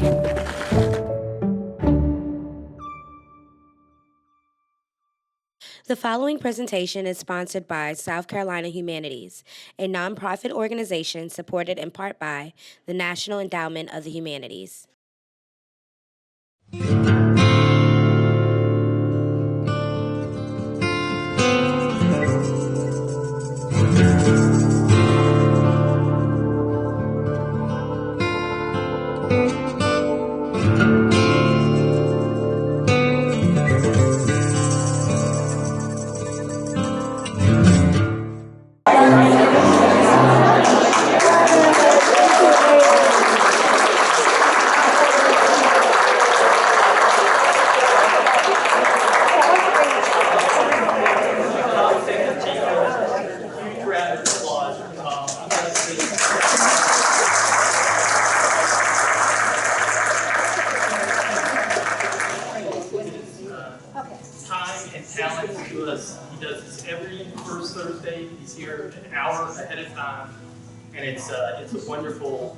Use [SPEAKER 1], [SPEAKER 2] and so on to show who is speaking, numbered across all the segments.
[SPEAKER 1] The following presentation is sponsored by South Carolina Humanities, a nonprofit organization supported in part by the National Endowment of the Humanities.
[SPEAKER 2] Time and talent to us. He does this every first Thursday. He's here an hour ahead of time, and it's a wonderful,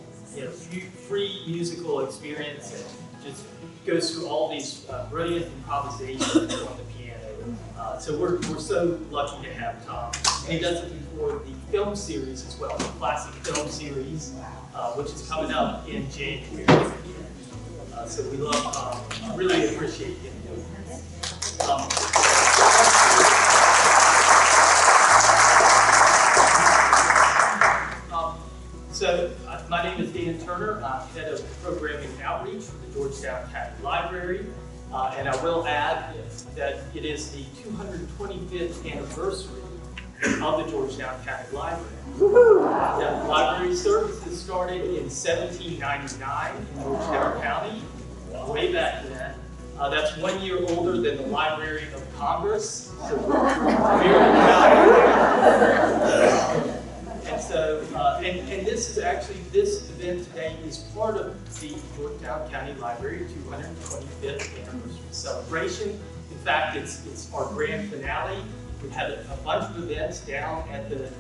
[SPEAKER 2] free musical experience. And just goes through all these brilliant improvisations on the piano. So we're so lucky to have Tom. And he does it for the film series as well, the classic film series, which is coming up in January. So we love Tom. I really appreciate him doing this. My name is Dan Turner. I'm head of programming and outreach for the Georgetown County Library. And I will add that it is the 225th anniversary of the Georgetown County Library. The library services started in 1799 in Georgetown County, way back then. That's 1 year older than the Library of Congress, so we're very proud. And so, and this is actually, this event today is part of the Georgetown County Library 225th anniversary celebration. In fact, it's our grand finale. We've had a bunch of events down at the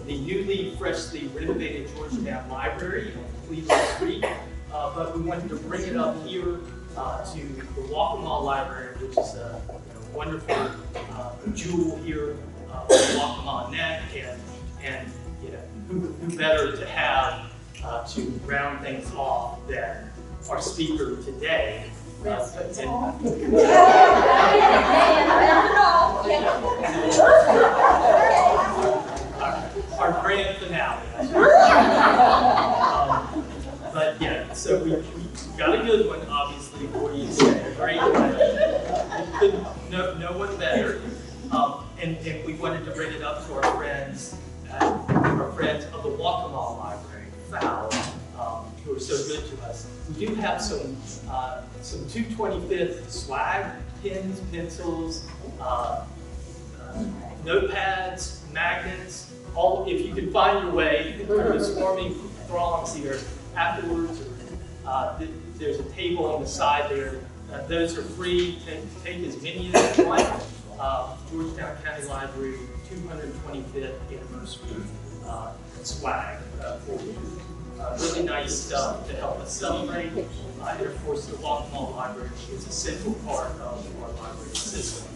[SPEAKER 2] newly, freshly renovated Georgetown Library on Cleveland Street, but we wanted to bring it up here to the Waccamaw Library, which is a wonderful jewel here on the Waccamaw Neck, and who better to have to round things off than our speaker today. Our grand finale. But yeah, so we got a good one, obviously, for you today. A great one. No one better. And we wanted to bring it up to our friends of the Waccamaw Library, FOW, who are so good to us. We do have some 225th swag, pens, pencils, notepads, magnets, all, if you can find your way through the swarming throngs here afterwards. There's a table on the side there. Those are free. Take as many as you want. Georgetown County Library 225th anniversary swag for you. Really nice stuff to help us celebrate. And of course, the Waccamaw Library is a central part of our library system.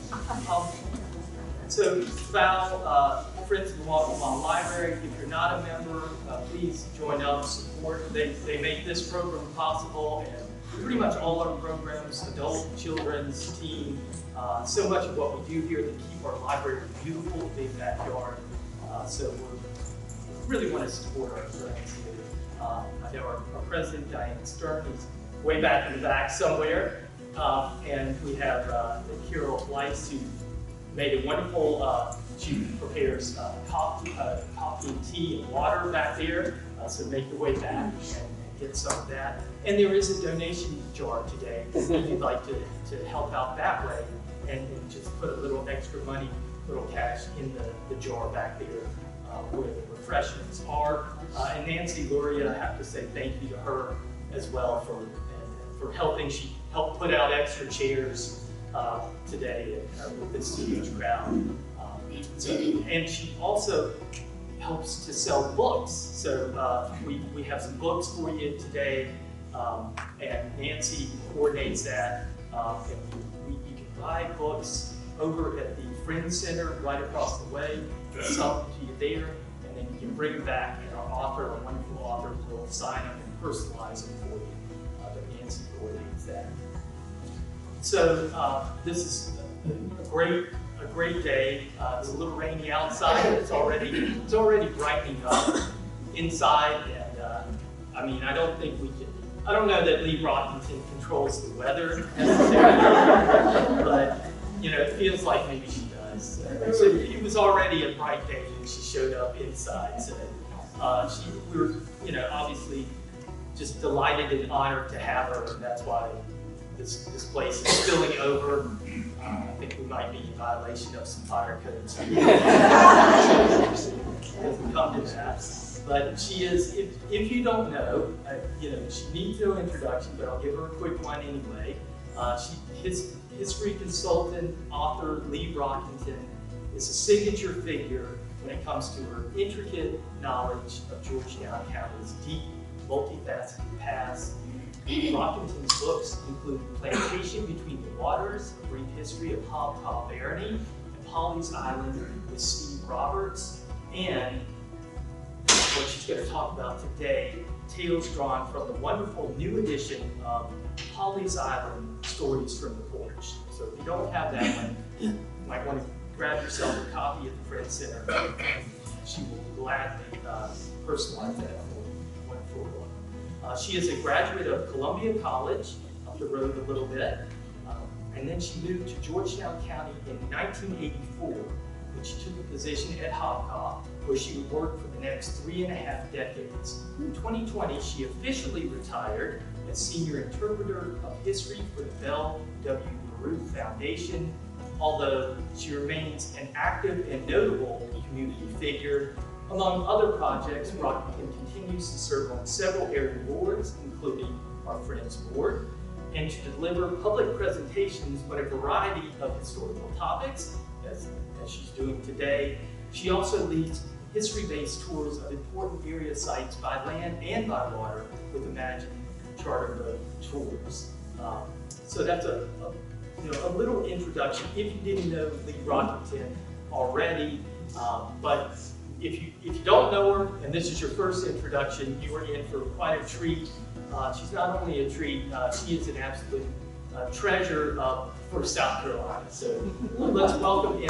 [SPEAKER 2] So, FOW, Friends of the Waccamaw Library, if you're not a member, please join up, support. They make this program possible, and pretty much all our programs, adult, children's, teen, so much of what we do here to keep our library beautiful, big backyard. So we really want to support our friends here. I know our president, Diane Stern, is way back in the back somewhere. And we have Carol Weiss, who made a wonderful, she prepares coffee and tea and water back there. So make your way back and get some of that. And there is a donation jar today if you'd like to help out that way and just put a little extra money, little cash in the jar back there where the refreshments are. And Nancy Luria, I have to say thank you to her as well for helping. She helped put out extra chairs today with this huge crowd. And she also helps to sell books. So we have some books for you today. And Nancy coordinates that. And you can buy books over at the Friends Center right across the way. Some to you there, and then you can bring them back, and our wonderful author, will sign them and personalize them for you. But Nancy coordinates that. So this is a great day. It's a little rainy outside, but it's already brightening up inside. And I mean, I don't know that Lee Brockington controls the weather necessarily, but it feels like maybe she does. So it was already a bright day when she showed up inside. So we were, obviously just delighted and honored to have her, and that's why this place is spilling over. I think we might be in violation of some fire codes. It doesn't come to that. But she is, if you don't know, she needs no introduction, but I'll give her a quick one anyway. History consultant, author Lee Brockington is a signature figure when it comes to her intricate knowledge of Georgetown County's deep, multifaceted past. Brockington's books include Plantation Between the Waters, A Brief History of Hog Barony, and Pawleys Island with Steve Roberts, and what she's going to talk about today, tales drawn from the wonderful new edition of Pawleys Island, Stories from the Porch. So if you don't have that one, you might want to grab yourself a copy at the Friends Center. She will gladly personalize that for you. Wonderful book. She is a graduate of Columbia College, up the road a little bit, and then she moved to Georgetown County in 1984, when she took a position at Hopcop, where she would work for the next 3.5 decades. In 2020, she officially retired as Senior Interpreter of History for the Bell W. LaRue Foundation, although she remains an active and notable community figure. Among other projects, Brockington continues to serve on several area boards, including our Friends Board, and to deliver public presentations on a variety of historical topics, as she's doing today. She also leads history-based tours of important area sites by land and by water with Imagine Charter Boat Tours. So that's a little introduction if you didn't know Lee Brockington already. But if you don't know her and this is your first introduction, you are in for quite a treat. She's not only a treat, she is an absolute treasure for South Carolina. So let's welcome in.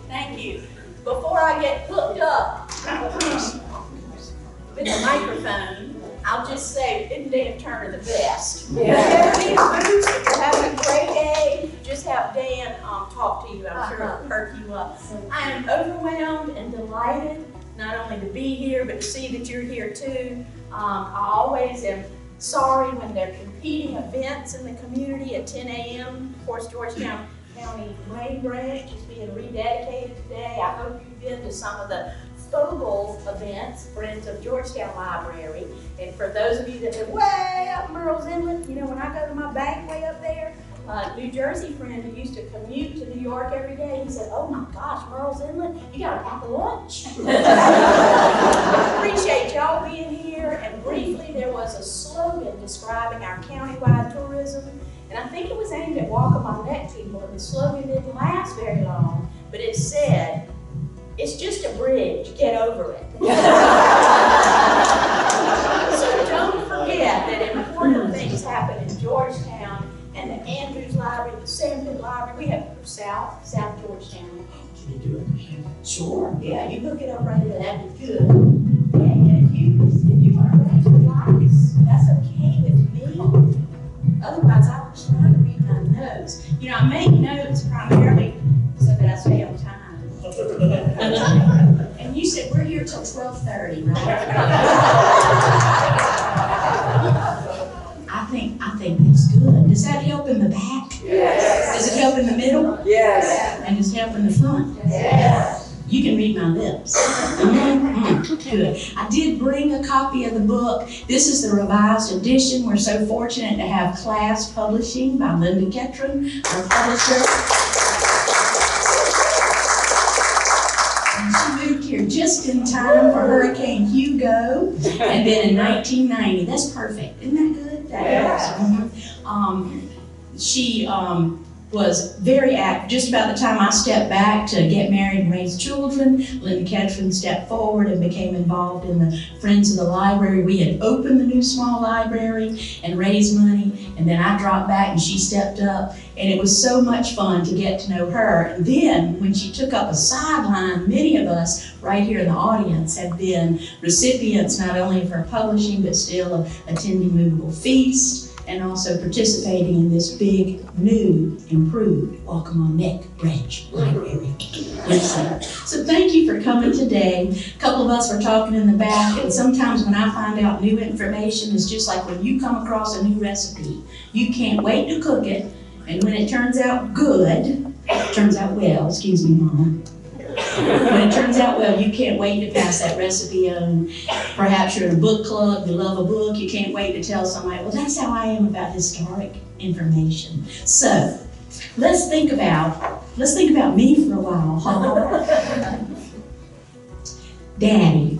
[SPEAKER 3] Thank you. Before I get hooked up with the microphone, I'll just say, isn't Dan Turner the best? Yeah. If you're having a great day, just have Dan talk to you. I'm sure it'll perk you up. I am overwhelmed and delighted not only to be here, but to see that you're here too. I always am sorry when they're competing events in the community at 10 a.m. Of course, Georgetown County Main Branch is being rededicated today. I hope you've been to some of the Fogel events, Friends of Georgetown Library. And for those of you that live way up Murrells Inlet, when I go to my bank way up there, New Jersey friend who used to commute to New York every day, he said, "Oh my gosh, Murrells Inlet, you got to pack a lunch." I appreciate y'all being here. And briefly, there was a slogan describing our countywide tourism. And I think it was aimed at Walk on My Neck people, and the slogan didn't last very long, but it said, "It's just a bridge, get over it." So don't forget that important things happen in Georgetown, and the Andrews Library, the Sampson Library, we have South Georgetown. Can you do it? Sure, yeah, you hook it up right there, that'd be good. And if you are ready to relax, that's okay with me. Otherwise, I will try to read my notes. I make notes primarily so that I stay on time. And you said we're here till 12:30, right? I think that's good. Does that help in the back? Yes. Does it help in the middle? Yes. And does it help in the front? Yes. You can read my lips. Good. I did bring a copy of the book. This is the revised edition. We're so fortunate to have Class Publishing by Linda Ketron, our publisher. And she moved here just in time for Hurricane Hugo, and then in 1990. That's perfect. Isn't that good? That is. She was very active. Just about the time I stepped back to get married and raise children, Linda Ketron stepped forward and became involved in the Friends of the Library. We had opened the new small library and raised money, and then I dropped back and she stepped up, and it was so much fun to get to know her. And then when she took up a sideline, many of us right here in the audience have been recipients not only of her publishing, but still of attending Movable Feast, and also participating in this big, new, improved Welcome on Neck Branch Library. So thank you for coming today. A couple of us were talking in the back, and sometimes when I find out new information, it's just like when you come across a new recipe. You can't wait to cook it, and when it turns out good, turns out well, excuse me, Mom. When it turns out well, you can't wait to pass that recipe on. Perhaps you're in a book club, you love a book, you can't wait to tell somebody, well, that's how I am about historic information. So, let's think about me for a while, huh? Daddy,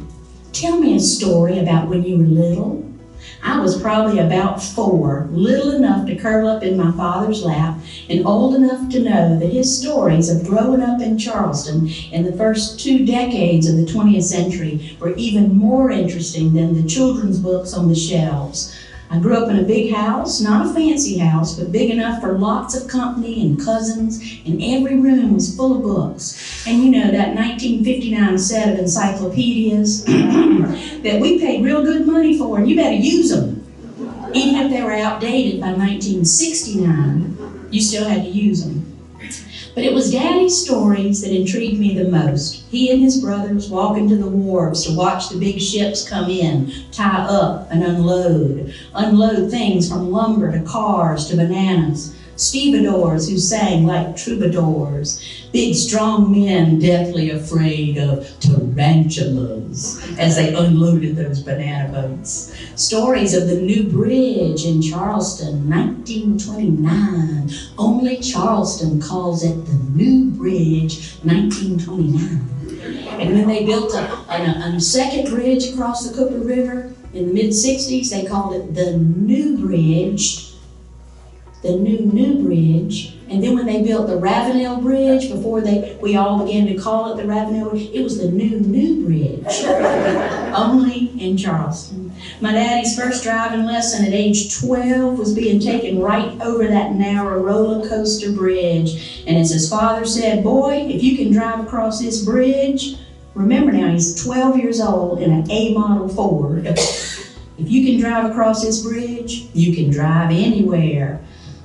[SPEAKER 3] tell me a story about when you were little. I was probably about 4, little enough to curl up in my father's lap, and old enough to know that his stories of growing up in Charleston in the first 2 decades of the 20th century were even more interesting than the children's books on the shelves. I grew up in a big house, not a fancy house, but big enough for lots of company and cousins, and every room was full of books. And you know, that 1959 set of encyclopedias that we paid real good money for, and you better use them. Even if they were outdated by 1969, you still had to use them. But it was Daddy's stories that intrigued me the most. He and his brothers walking to the wharves to watch the big ships come in, tie up and unload things from lumber to cars to bananas. Stevedores who sang like troubadours, big strong men deathly afraid of tarantulas as they unloaded those banana boats. Stories of the new bridge in Charleston, 1929. Only Charleston calls it the new bridge, 1929. And when they built a second bridge across the Cooper River in the mid-60s, they called it the new bridge. The new bridge. And then when they built the Ravenel Bridge, before we all began to call it the Ravenel, it was the new bridge. Only in Charleston. My daddy's first driving lesson at age 12 was being taken right over that narrow roller coaster bridge. And as his father said, boy, if you can drive across this bridge, remember now, he's 12 years old in an A model Ford. If you can drive across this bridge, you can drive anywhere.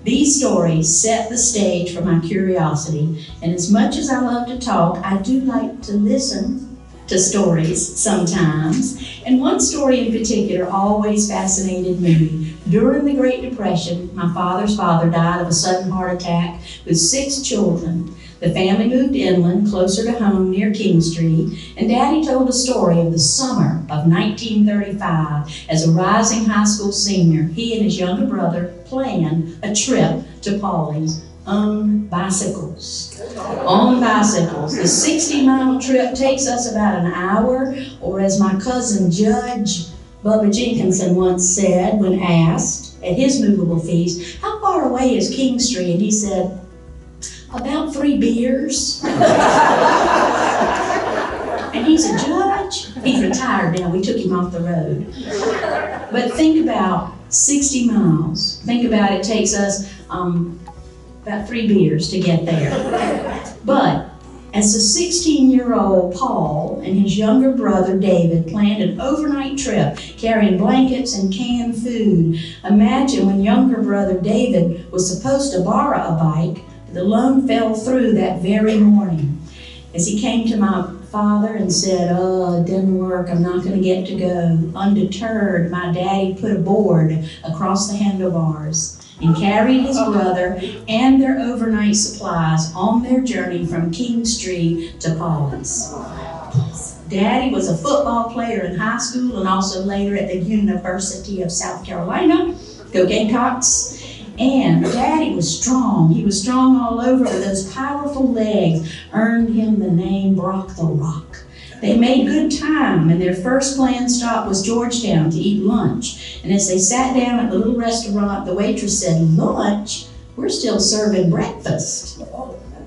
[SPEAKER 3] These stories set the stage for my curiosity, and as much as I love to talk, I do like to listen to stories sometimes. And one story in particular always fascinated me. During the Great Depression, my father's father died of a sudden heart attack with 6 children. The family moved inland, closer to home near King Street, and Daddy told a story of the summer of 1935. As a rising high school senior, he and his younger brother planned a trip to Pawleys on bicycles. On bicycles. The 60-mile trip takes us about an hour, or as my cousin Judge Bubba Jenkinson once said when asked at his movable feast, how far away is King Street? And he said, about 3 beers. And he's a judge. He's retired now. We took him off the road. But think about 60 miles. Think about it takes us about 3 beers to get there. But as the 16-year-old Paul and his younger brother David planned an overnight trip carrying blankets and canned food, imagine when younger brother David was supposed to borrow a bike, the loan fell through that very morning. As he came to my father and said, oh, it didn't work, I'm not going to get to go. Undeterred, my daddy put a board across the handlebars
[SPEAKER 4] and carried his brother and their overnight supplies on their journey from Kingstree to Pawleys. Daddy was a football player in high school and also later at the University of South Carolina. Go Gamecocks. And Daddy was strong. He was strong all over, but those powerful legs earned him the name Brock the Rock. They made good time, and their first planned stop was Georgetown to eat lunch. And as they sat down at the little restaurant, the waitress said, "Lunch? We're still serving breakfast."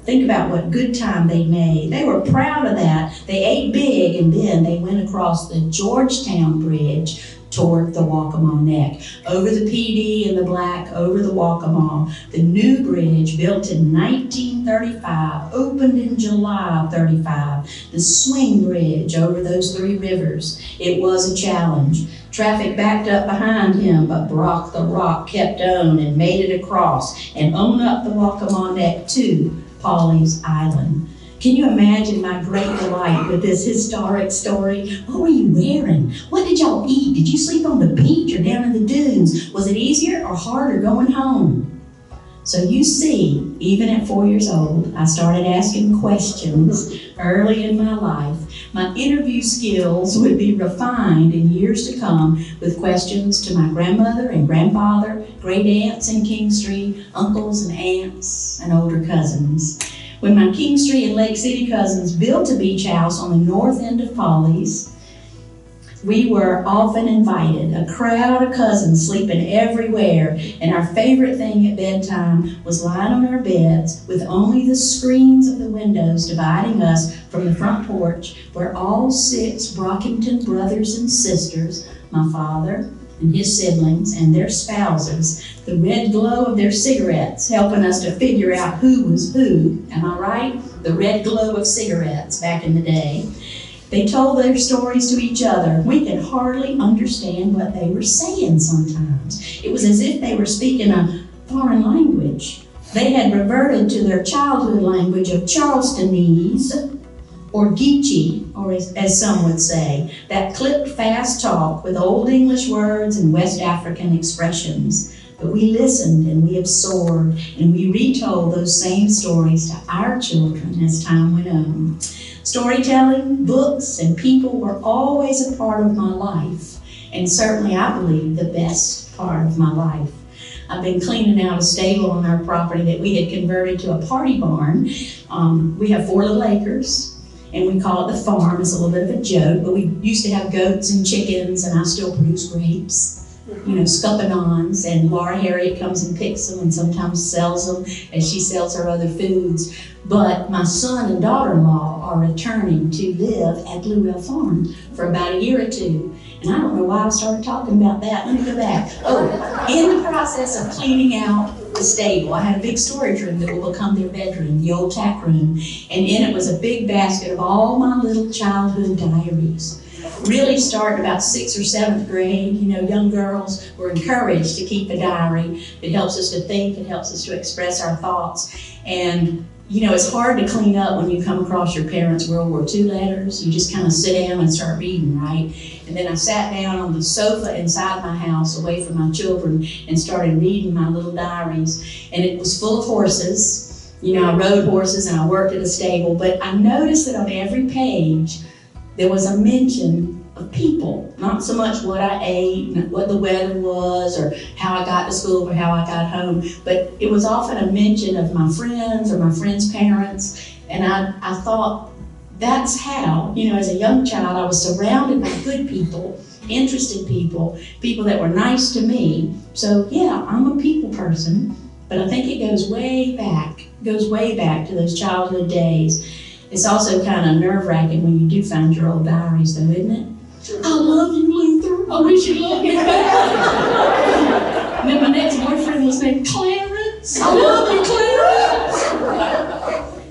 [SPEAKER 4] Think about what good time they made. They were proud of that. They ate big, and then they went across the Georgetown Bridge toward the Waccamaw Neck. Over the PD and the Black, over the Waccamaw. The new bridge, built in 1935, opened in July of 35. The swing bridge over those three rivers. It was a challenge. Traffic backed up behind him, but Brock the Rock kept on and made it across and on up the Waccamaw Neck to Pawleys Island. Can you imagine my great delight with this historic story? What were you wearing? What did y'all eat? Did you sleep on the beach or down in the dunes? Was it easier or harder going home? So you see, even at 4 years old, I started asking questions early in my life. My interview skills would be refined in years to come with questions to my grandmother and grandfather, great aunts in Kingstree, uncles and aunts, and older cousins. When my Kingstree and Lake City cousins built a beach house on the north end of Pawleys, we were often invited, a crowd of cousins sleeping everywhere, and our favorite thing at bedtime was lying on our beds with only the screens of the windows dividing us from the front porch, where all 6 Brockington brothers and sisters, my father and his siblings and their spouses, the red glow of their cigarettes helping us to figure out who was who. Am I right? The red glow of cigarettes back in the day. They told their stories to each other. We could hardly understand what they were saying sometimes. It was as if they were speaking a foreign language. They had reverted to their childhood language of Charlestonese, or Geechee, or as some would say, that clipped fast talk with Old English words and West African expressions. But we listened and we absorbed and we retold those same stories to our children as time went on. Storytelling, books, and people were always a part of my life, and certainly I believe the best part of my life. I've been cleaning out a stable on our property that we had converted to a party barn. We have 4 little acres, and we call it the farm. It's a little bit of a joke, but we used to have goats and chickens, and I still produce grapes. Scuppernons, and Laura Harriet comes and picks them and sometimes sells them as she sells her other foods. But my son and daughter-in-law are returning to live at Bluewell Farm for about a year or 2. And I don't know why I started talking about that. Let me go back. In the process of cleaning out the stable, I had a big storage room that will become their bedroom, the old tack room. And in it was a big basket of all my little childhood diaries. Really starting about 6th or 7th grade, young girls were encouraged to keep a diary. It helps us to think, it helps us to express our thoughts. And it's hard to clean up when you come across your parents' World War II letters. You just kind of sit down and start reading, right? And then I sat down on the sofa inside my house away from my children and started reading my little diaries. And it was full of horses. I rode horses and I worked at a stable, but I noticed that on every page, there was a mention of people, not so much what I ate, what the weather was, or how I got to school, or how I got home, but it was often a mention of my friends or my friends' parents, and I thought that's how, as a young child, I was surrounded by good people, interested people, people that were nice to me. So yeah, I'm a people person, but I think it goes way back to those childhood days. It's also kind of nerve-wracking when you do find your old diaries, though, isn't it? I love you, Luther. I wish you'd love me back. And then my next boyfriend was named Clarence. I love you, Clarence.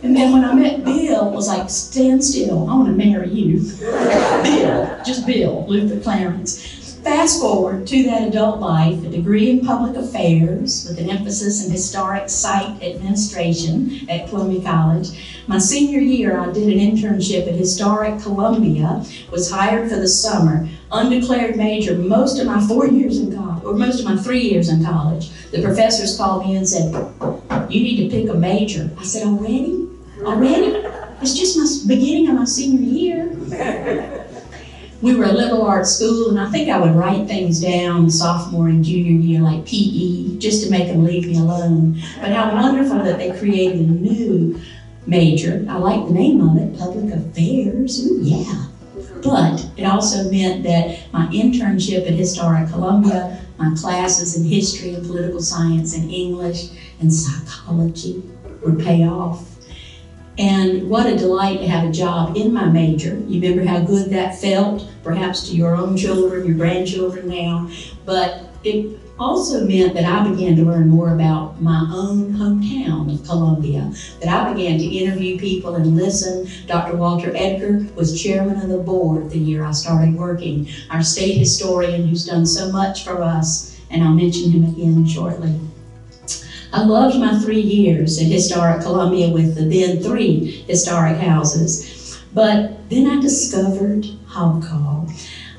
[SPEAKER 4] And then when I met Bill, it was like, stand still. I want to marry you. Bill, just Bill, Luther Clarence. Fast forward to that adult life, a degree in public affairs with an emphasis in historic site administration at Pawley College. My senior year, I did an internship at Historic Columbia, was hired for the summer, undeclared major most of my 3 years in college. the professors called me and said, "You need to pick a major." I said, "Already? Already? It's just my beginning of my senior year." We were a liberal arts school, and I think I would write things down sophomore and junior year, like PE, just to make them leave me alone. But how wonderful that they created a new major. I like the name of it, Public Affairs. Ooh, yeah. But it also meant that my internship at Historic Columbia, my classes in history and political science and English and psychology would pay off. And what a delight to have a job in my major. You remember how good that felt, perhaps to your own children, your grandchildren now. But it also meant that I began to learn more about my own hometown of Columbia, that I began to interview people and listen. Dr. Walter Edgar was chairman of the board the year I started working, our state historian who's done so much for us, and I'll mention him again shortly. I loved my 3 years at Historic Columbia with the then 3 historic houses, but then I discovered hog call.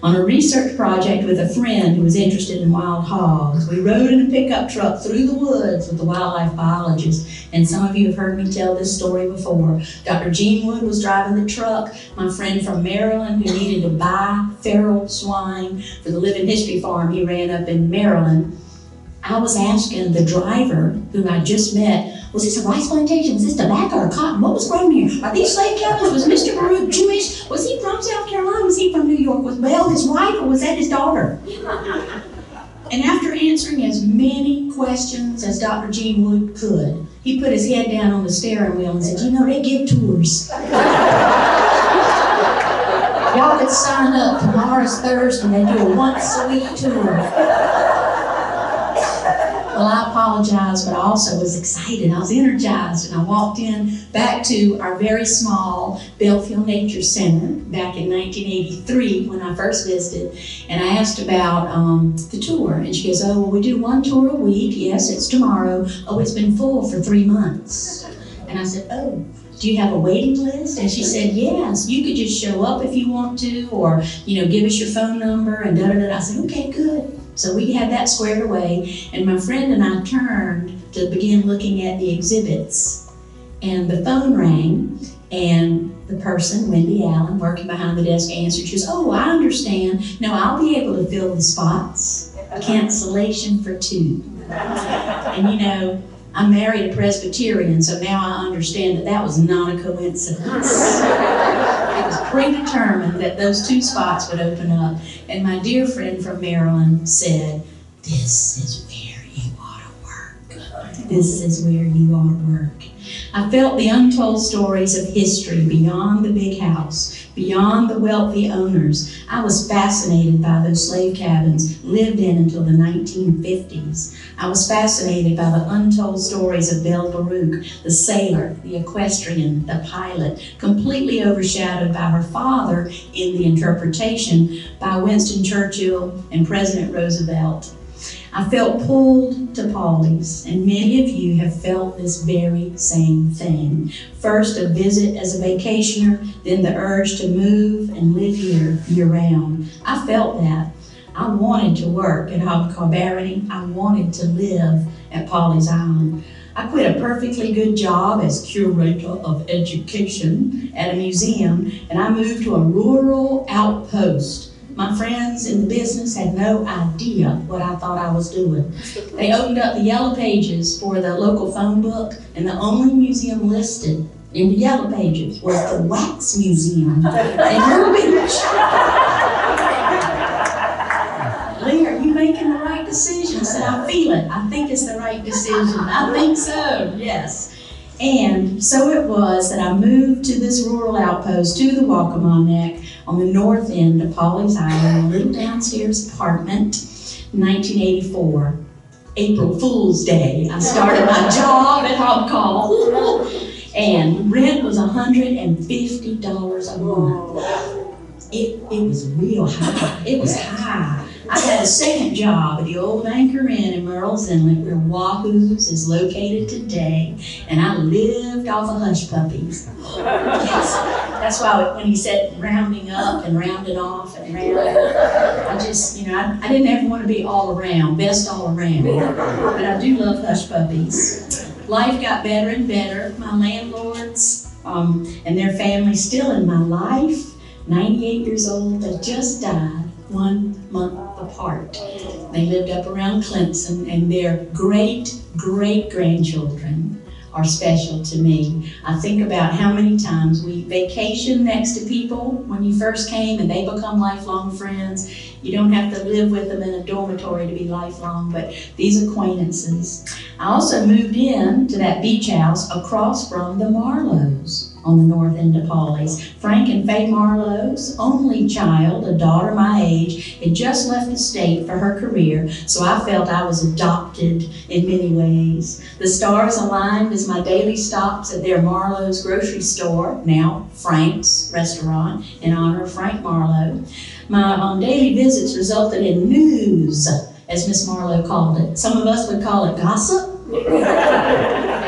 [SPEAKER 4] On a research project with a friend who was interested in wild hogs, we rode in a pickup truck through the woods with the wildlife biologist, and some of you have heard me tell this story before. Dr. Gene Wood was driving the truck. My friend from Maryland who needed to buy feral swine for the Living History farm he ran up in Maryland. I was asking the driver, who I just met, was this a rice plantation? Was this tobacco or cotton? What was grown here? Are these slave cabins? Was Mr. Baruch Jewish? Was he from South Carolina? Was he from New York? Was Belle his wife, or was that his daughter? And after answering as many questions as Dr. Gene Wood could, he put his head down on the steering wheel and said, "You know, they give tours. Y'all could sign up. Tomorrow's Thursday. They do a once-a-week tour." Well, I apologize, but I also was excited. I was energized, and I walked in back to our very small Belfield Nature Center back in 1983 when I first visited, and I asked about the tour, and she goes, "Oh, well, we do 1 tour a week. Yes, it's tomorrow. Oh, it's been full for 3 months." And I said, "Oh, do you have a waiting list?" And she said, "Yes, you could just show up if you want to, or, give us your phone number," and da-da-da. I said, "Okay, good." So we had that squared away, and my friend and I turned to begin looking at the exhibits. And the phone rang, and the person, Wendy Allen, working behind the desk, answered. She goes, "Oh, I understand. No, I'll be able to fill the spots. Cancellation for 2. And I'm married a Presbyterian, so now I understand that was not a coincidence. It was predetermined that those 2 spots would open up. And my dear friend from Maryland said, "This is where you ought to work. This is where you ought to work." I felt the untold stories of history beyond the big house, beyond the wealthy owners. I was fascinated by those slave cabins lived in until the 1950s. I was fascinated by the untold stories of Belle Baruch, the sailor, the equestrian, the pilot, completely overshadowed by her father in the interpretation by Winston Churchill and President Roosevelt. I felt pulled to Pawleys, and many of you have felt this very same thing. First, a visit as a vacationer, then the urge to move and live here year-round. I felt that. I wanted to work at Hobcaw Barony. I wanted to live at Pawleys Island. I quit a perfectly good job as curator of education at a museum, and I moved to a rural outpost. My friends in the business had no idea what I thought I was doing. They opened up the yellow pages for the local phone book, and the only museum listed in the yellow pages was the Wax Museum in Myrtle Beach. "Lee, are you making the right decision?" I said, "I feel it. I think it's the right decision." "I think so, yes." And so it was that I moved to this rural outpost, to the Waccamaw Neck, on the north end of Pawleys Island, a little downstairs apartment, 1984. April Fool's Day, I started my job at Hobcaw, and rent was $150 a month. It was real high. It was high. I had a second job at the old Anchor Inn in Murrells Inlet, where Wahoo's is located today, and I lived off of hush puppies. Yes. That's why when he said rounding up and rounding off and rounding, I just, I didn't ever want to be all around, best all around. But I do love hush puppies. Life got better and better. My landlords and their family still in my life, 98 years old, they just died 1 month apart. They lived up around Clemson, and their great-great-grandchildren are special to me. I think about how many times we vacation next to people when you first came and they become lifelong friends. You don't have to live with them in a dormitory to be lifelong, but these acquaintances. I also moved in to that beach house across from the Marlows on the north end of Pawleys. Frank and Faye Marlowe's only child, a daughter my age, had just left the state for her career, so I felt I was adopted in many ways. The stars aligned as my daily stops at their Marlowe's grocery store, now Frank's restaurant, in honor of Frank Marlowe. My daily visits resulted in news, as Miss Marlowe called it. Some of us would call it gossip.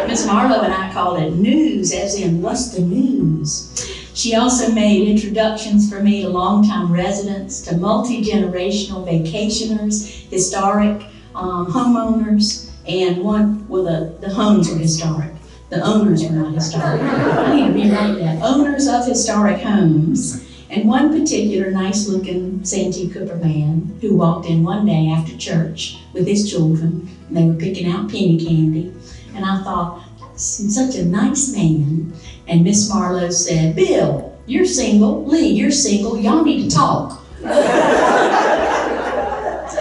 [SPEAKER 4] Miss Marlowe and I called it news, as in, what's the news? She also made introductions for me to longtime residents, to multi-generational vacationers, historic homeowners, and the homes were historic. The owners were not historic. I need to rewrite that. Owners of historic homes. And one particular nice-looking Santee Cooper man who walked in one day after church with his children, and they were picking out penny candy. And I thought, such a nice man. And Miss Marlowe said, Bill, you're single. Lee, you're single. Y'all need to talk.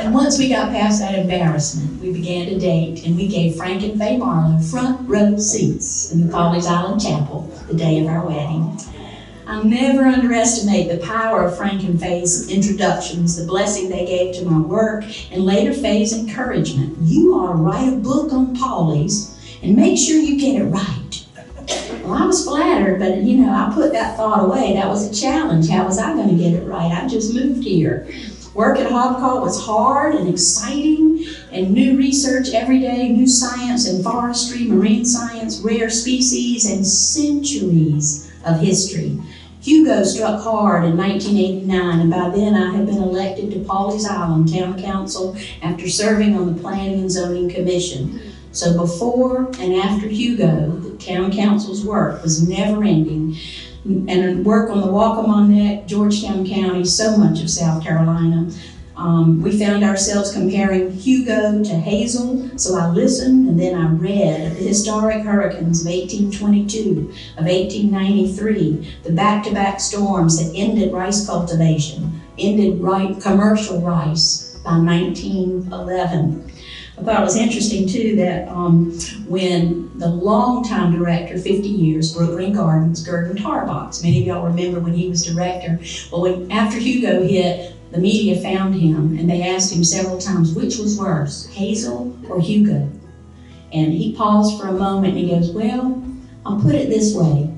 [SPEAKER 4] And once we got past that embarrassment, we began to date, and we gave Frank and Faye Marlowe front row seats in the Pawleys Island Chapel the day of our wedding. I'll never underestimate the power of Frank and Faye's introductions, the blessing they gave to my work, and later Faye's encouragement. You ought to write a book on Pawleys and make sure you get it right. Well, I was flattered, but I put that thought away. That was a challenge. How was I going to get it right? I just moved here. Work at Hobcall was hard and exciting, and new research every day, new science and forestry, marine science, rare species, and centuries of history. Hugo struck hard in 1989, and by then I had been elected to Pawleys Island Town Council after serving on the Planning and Zoning Commission. So before and after Hugo, the Town Council's work was never ending. And work on the Waccamaw Neck, Georgetown County, so much of South Carolina. We found ourselves comparing Hugo to Hazel, so I listened and then I read of the historic hurricanes of 1822, of 1893, the back-to-back storms that ended rice cultivation, ended commercial rice by 1911. I thought it was interesting too that when the longtime director, 50 years, Brook Green Gardens, Gurdon Tarbox, many of y'all remember when he was director, well, after Hugo hit, the media found him and they asked him several times, which was worse, Hazel or Hugo? And he paused for a moment and he goes, well, I'll put it this way.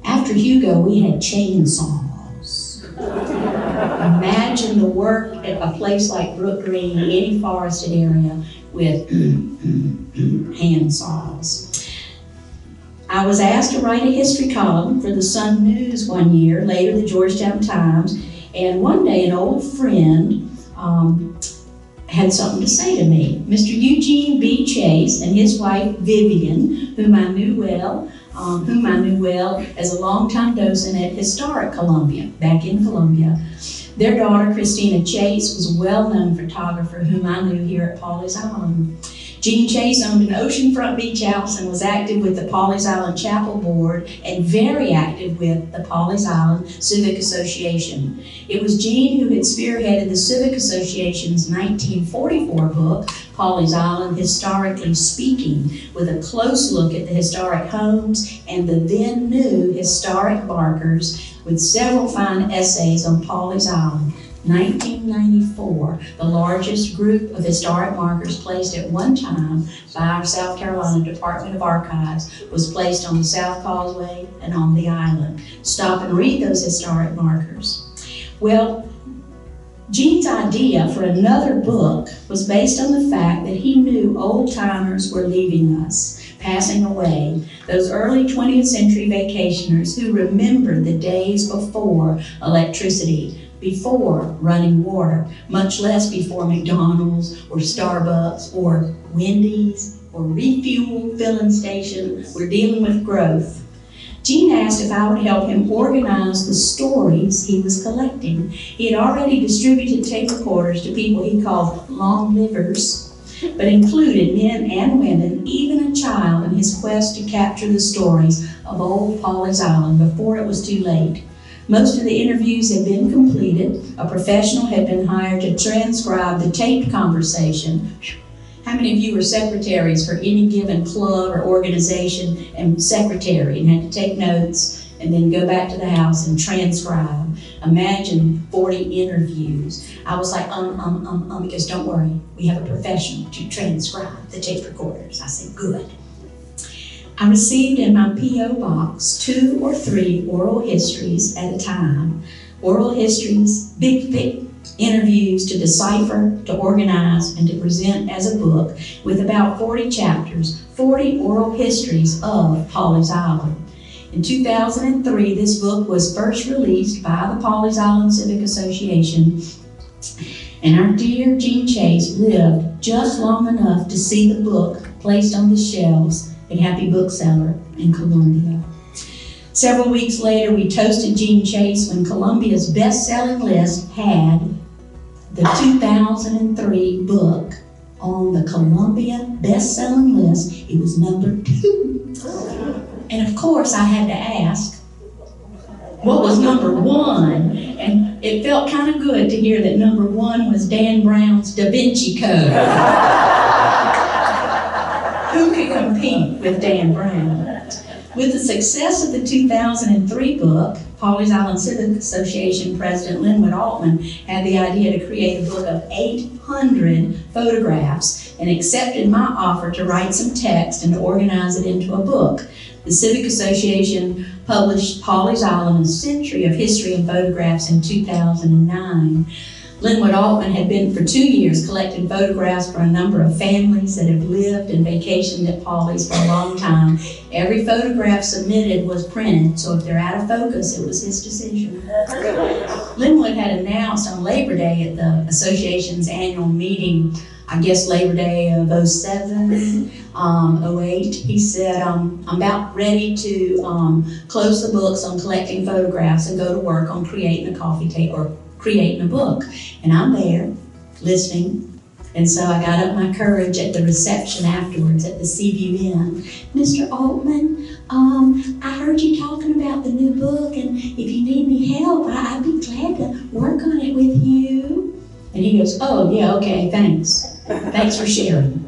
[SPEAKER 4] After Hugo, we had chainsaws. Imagine the work at a place like Brook Green, any forested area, with hand saws. I was asked to write a history column for the Sun News one year, later the Georgetown Times, and one day an old friend had something to say to me. Mr. Eugene B. Chase and his wife Vivian, whom I knew well as a longtime docent at Historic Columbia, back in Columbia. Their daughter, Christina Chase, was a well-known photographer whom I knew here at Pawleys Island. Jean Chase owned an oceanfront beach house and was active with the Pawleys Island Chapel Board and very active with the Pawleys Island Civic Association. It was Jean who had spearheaded the Civic Association's 1944 book, Pawleys Island Historically Speaking, with a close look at the historic homes and the then new historic markers, with several fine essays on Pawleys Island. 1994, the largest group of historic markers placed at one time by our South Carolina Department of Archives was placed on the South Causeway and on the island. Stop and read those historic markers. Well, Gene's idea for another book was based on the fact that he knew old-timers were leaving us. passing away, those early 20th century vacationers who remembered the days before electricity, before running water, much less before McDonald's or Starbucks or Wendy's or refuel filling station were dealing with growth. Gene asked if I would help him organize the stories he was collecting. He had already distributed tape recorders to people he called long livers, but included men and women, even a child, in his quest to capture the stories of old Pawleys Island before it was too late. Most of the interviews had been completed. A professional had been hired to transcribe the taped conversation. How many of you were secretaries for any given club or organization and secretary and had to take notes and then go back to the house and transcribe? Imagine 40 interviews. I was like, because don't worry, we have a professional to transcribe the tape recorders. I said, good. I received in my P.O. box 2 or 3 oral histories at a time. Oral histories, big, thick interviews to decipher, to organize, and to present as a book with about 40 chapters, 40 oral histories of Pawleys Island. In 2003, this book was first released by the Pawleys Island Civic Association, and our dear Gene Chase lived just long enough to see the book placed on the shelves at Happy Bookseller in Columbia. Several weeks later, we toasted Gene Chase when Columbia's best-selling list had the 2003 book on the Columbia best-selling list. It was number 2. And of course, I had to ask, what was number 1? And it felt kind of good to hear that number 1 was Dan Brown's Da Vinci Code. Who could compete with Dan Brown? With the success of the 2003 book, Pawleys Island Civic Association President Linwood Altman had the idea to create a book of 800 photographs and accepted my offer to write some text and to organize it into a book. The Civic Association published Pawleys Island, A Century of History and Photographs in 2009. Linwood Altman had been for 2 years collecting photographs for a number of families that have lived and vacationed at Pawleys for a long time. Every photograph submitted was printed, so if they're out of focus, it was his decision. Linwood had announced on Labor Day at the association's annual meeting, I guess Labor Day of 07, 08, he said, I'm about ready to close the books on collecting photographs and go to work on creating a coffee table, or creating a book. And I'm there, listening. And so I got up my courage at the reception afterwards at the Seaview Inn. Mr. Altman, I heard you talking about the new book, and if you need any help, I'd be glad to work on it with you. And he goes, oh, yeah, okay, thanks. Thanks for sharing.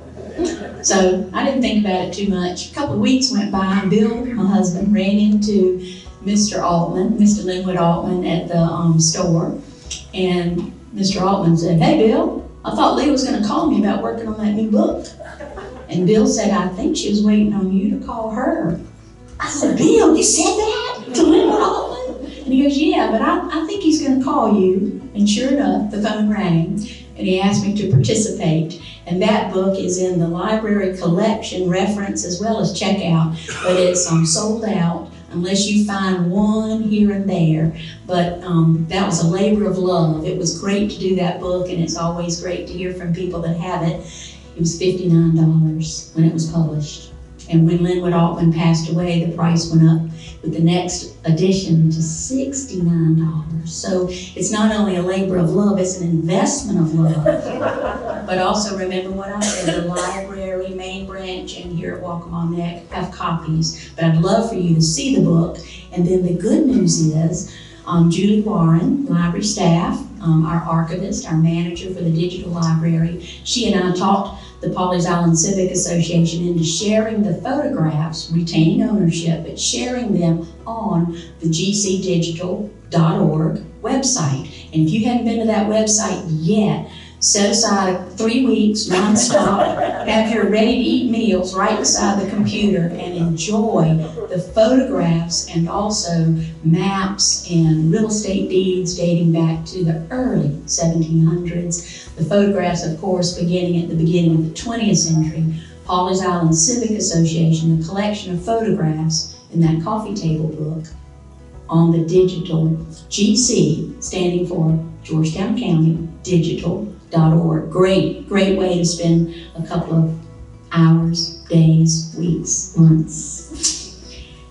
[SPEAKER 4] So I didn't think about it too much. A couple of weeks went by, and Bill, my husband, ran into Mr. Altman, Mr. Linwood Altman, at the store. And Mr. Altman said, hey, Bill, I thought Lee was going to call me about working on that new book. And Bill said, I think she was waiting on you to call her. I said, Bill, you said that to Linwood Altman? And he goes, yeah, but I think he's going to call you. And sure enough, the phone rang, and he asked me to participate. And that book is in the library collection reference as well as checkout, but it's sold out unless you find one here and there. But that was a labor of love. It was great to do that book, and it's always great to hear from people that have it. It was $59 when it was published. And when Linwood Altman passed away, the price went up with the next edition to $69. So it's not only a labor of love, it's an investment of love. But also remember what I said, the library, main branch, and here at Waccamaw Neck have copies. But I'd love for you to see the book. And then the good news is, Julie Warren, library staff, our archivist, our manager for the digital library, she and I talked the Pawleys Island Civic Association into sharing the photographs, retaining ownership, but sharing them on the gcdigital.org website. And if you haven't been to that website yet, set aside 3 weeks nonstop, have your ready-to-eat meals right beside the computer, and enjoy the photographs and also maps and real estate deeds dating back to the early 1700s. The photographs, of course, beginning at the beginning of the 20th century, Pawleys Island Civic Association, a collection of photographs in that coffee table book on the digital GC, standing for Georgetown County Digital.org. Great way to spend a couple of hours, days, weeks, months.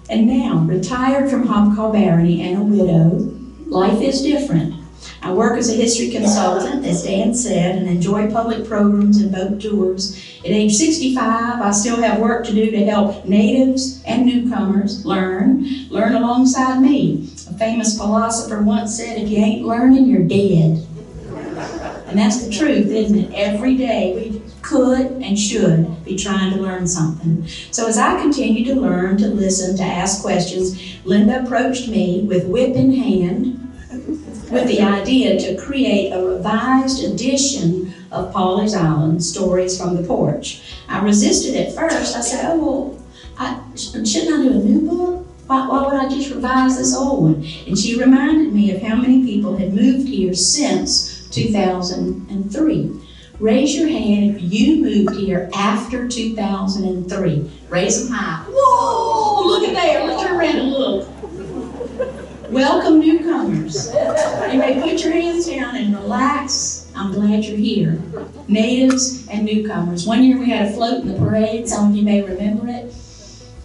[SPEAKER 4] And now, retired from Hobcaw Barony and a widow, life is different. I work as a history consultant, as Dan said, and enjoy public programs and boat tours. At age 65, I still have work to do to help natives and newcomers learn alongside me. A famous philosopher once said, if you ain't learning, you're dead. And that's the truth, isn't it? Every day we could and should be trying to learn something. So as I continue to learn, to listen, to ask questions, Linda approached me with whip in hand with the idea to create a revised edition of Pawleys Island, Stories from the Porch. I resisted at first. I said, oh, well, shouldn't I do a new book? Why would I just revise this old one? And she reminded me of how many people had moved here since 2003. Raise your hand if you moved here after 2003. Raise them high. Whoa, look at there. Let's turn around and look. Welcome, newcomers. You may put your hands down and relax. I'm glad you're here. Natives and newcomers. One year we had a float in the parade. Some of you may remember it.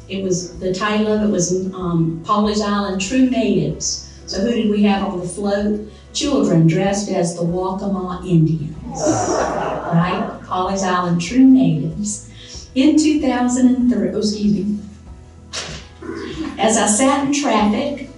[SPEAKER 4] It was, the title of it was Pawleys Island True Natives. So who did we have on the float? Children dressed as the Waccamaw Indians. Right? Pawleys Island True Natives. In 2003, as I sat in traffic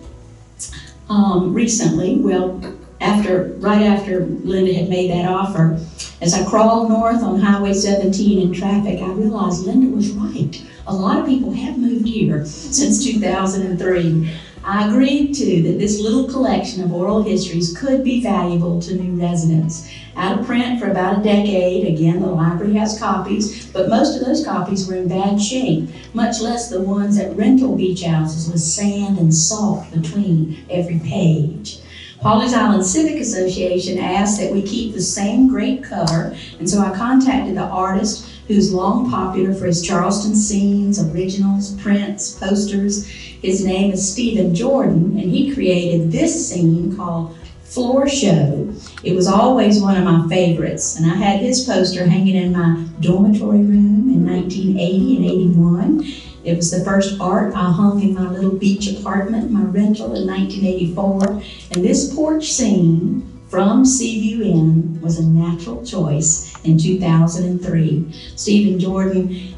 [SPEAKER 4] recently, right after Linda had made that offer, as I crawled north on Highway 17 in traffic, I realized Linda was right. A lot of people have moved here since 2003. I agreed too that this little collection of oral histories could be valuable to new residents. Out of print for about a decade, again, the library has copies, but most of those copies were in bad shape, much less the ones at rental beach houses with sand and salt between every page. Pawleys Island Civic Association asked that we keep the same great cover, and so I contacted the artist who's long popular for his Charleston scenes, originals, prints, posters. His name is Stephen Jordan, and he created this scene called Floor Show. It was always one of my favorites, and I had his poster hanging in my dormitory room in 1980 and 81. It was the first art I hung in my little beach apartment, my rental, in 1984. And this porch scene from Seaview Inn was a natural choice in 2003. Stephen Jordan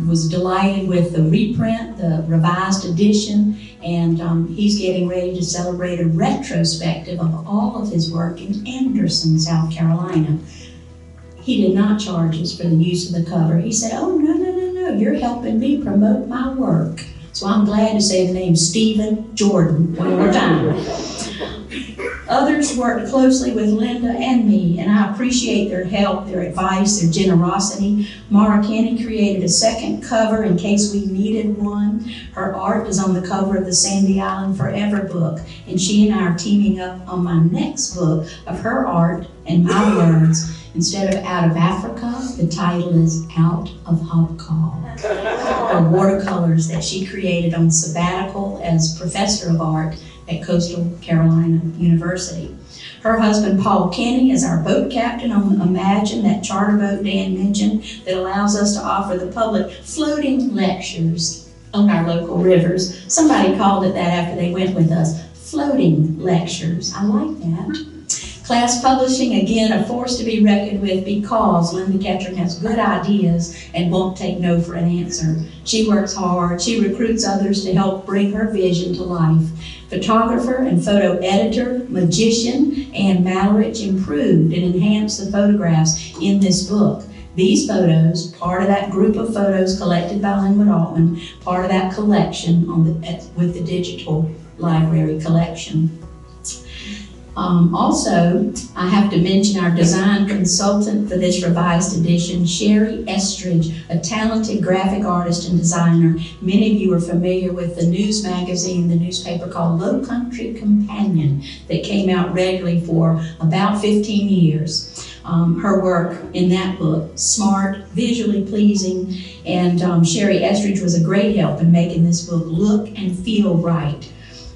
[SPEAKER 4] was delighted with the reprint, the revised edition, and he's getting ready to celebrate a retrospective of all of his work in Anderson, South Carolina. He did not charge us for the use of the cover. He said, oh, no, you're helping me promote my work. So I'm glad to say the name Stephen Jordan one more time. Others worked closely with Linda and me, and I appreciate their help, their advice, their generosity. Mara Kenny created a second cover in case we needed one. Her art is on the cover of the Sandy Island Forever book, and she and I are teaming up on my next book of her art and my words. Instead of Out of Africa, the title is Out of Hobcaw. Her watercolors that she created on sabbatical as professor of art at Coastal Carolina University. Her husband, Paul Kenny, is our boat captain on Imagine, that charter boat Dan mentioned that allows us to offer the public floating lectures on our local rivers. Somebody called it that after they went with us, floating lectures. I like that. Class Publishing, again, a force to be reckoned with because Linda Ketchern has good ideas and won't take no for an answer. She works hard. She recruits others to help bring her vision to life. Photographer and photo editor, magician, Ann Malrich improved and enhanced the photographs in this book. These photos, part of that group of photos collected by Linwood Altman, part of that collection with the digital library collection. Also, I have to mention our design consultant for this revised edition, Sherry Estridge, a talented graphic artist and designer. Many of you are familiar with the news magazine, the newspaper called Lowcountry Companion that came out regularly for about 15 years. her work in that book. Smart, visually pleasing, and Sherry Estridge was a great help in making this book look and feel right.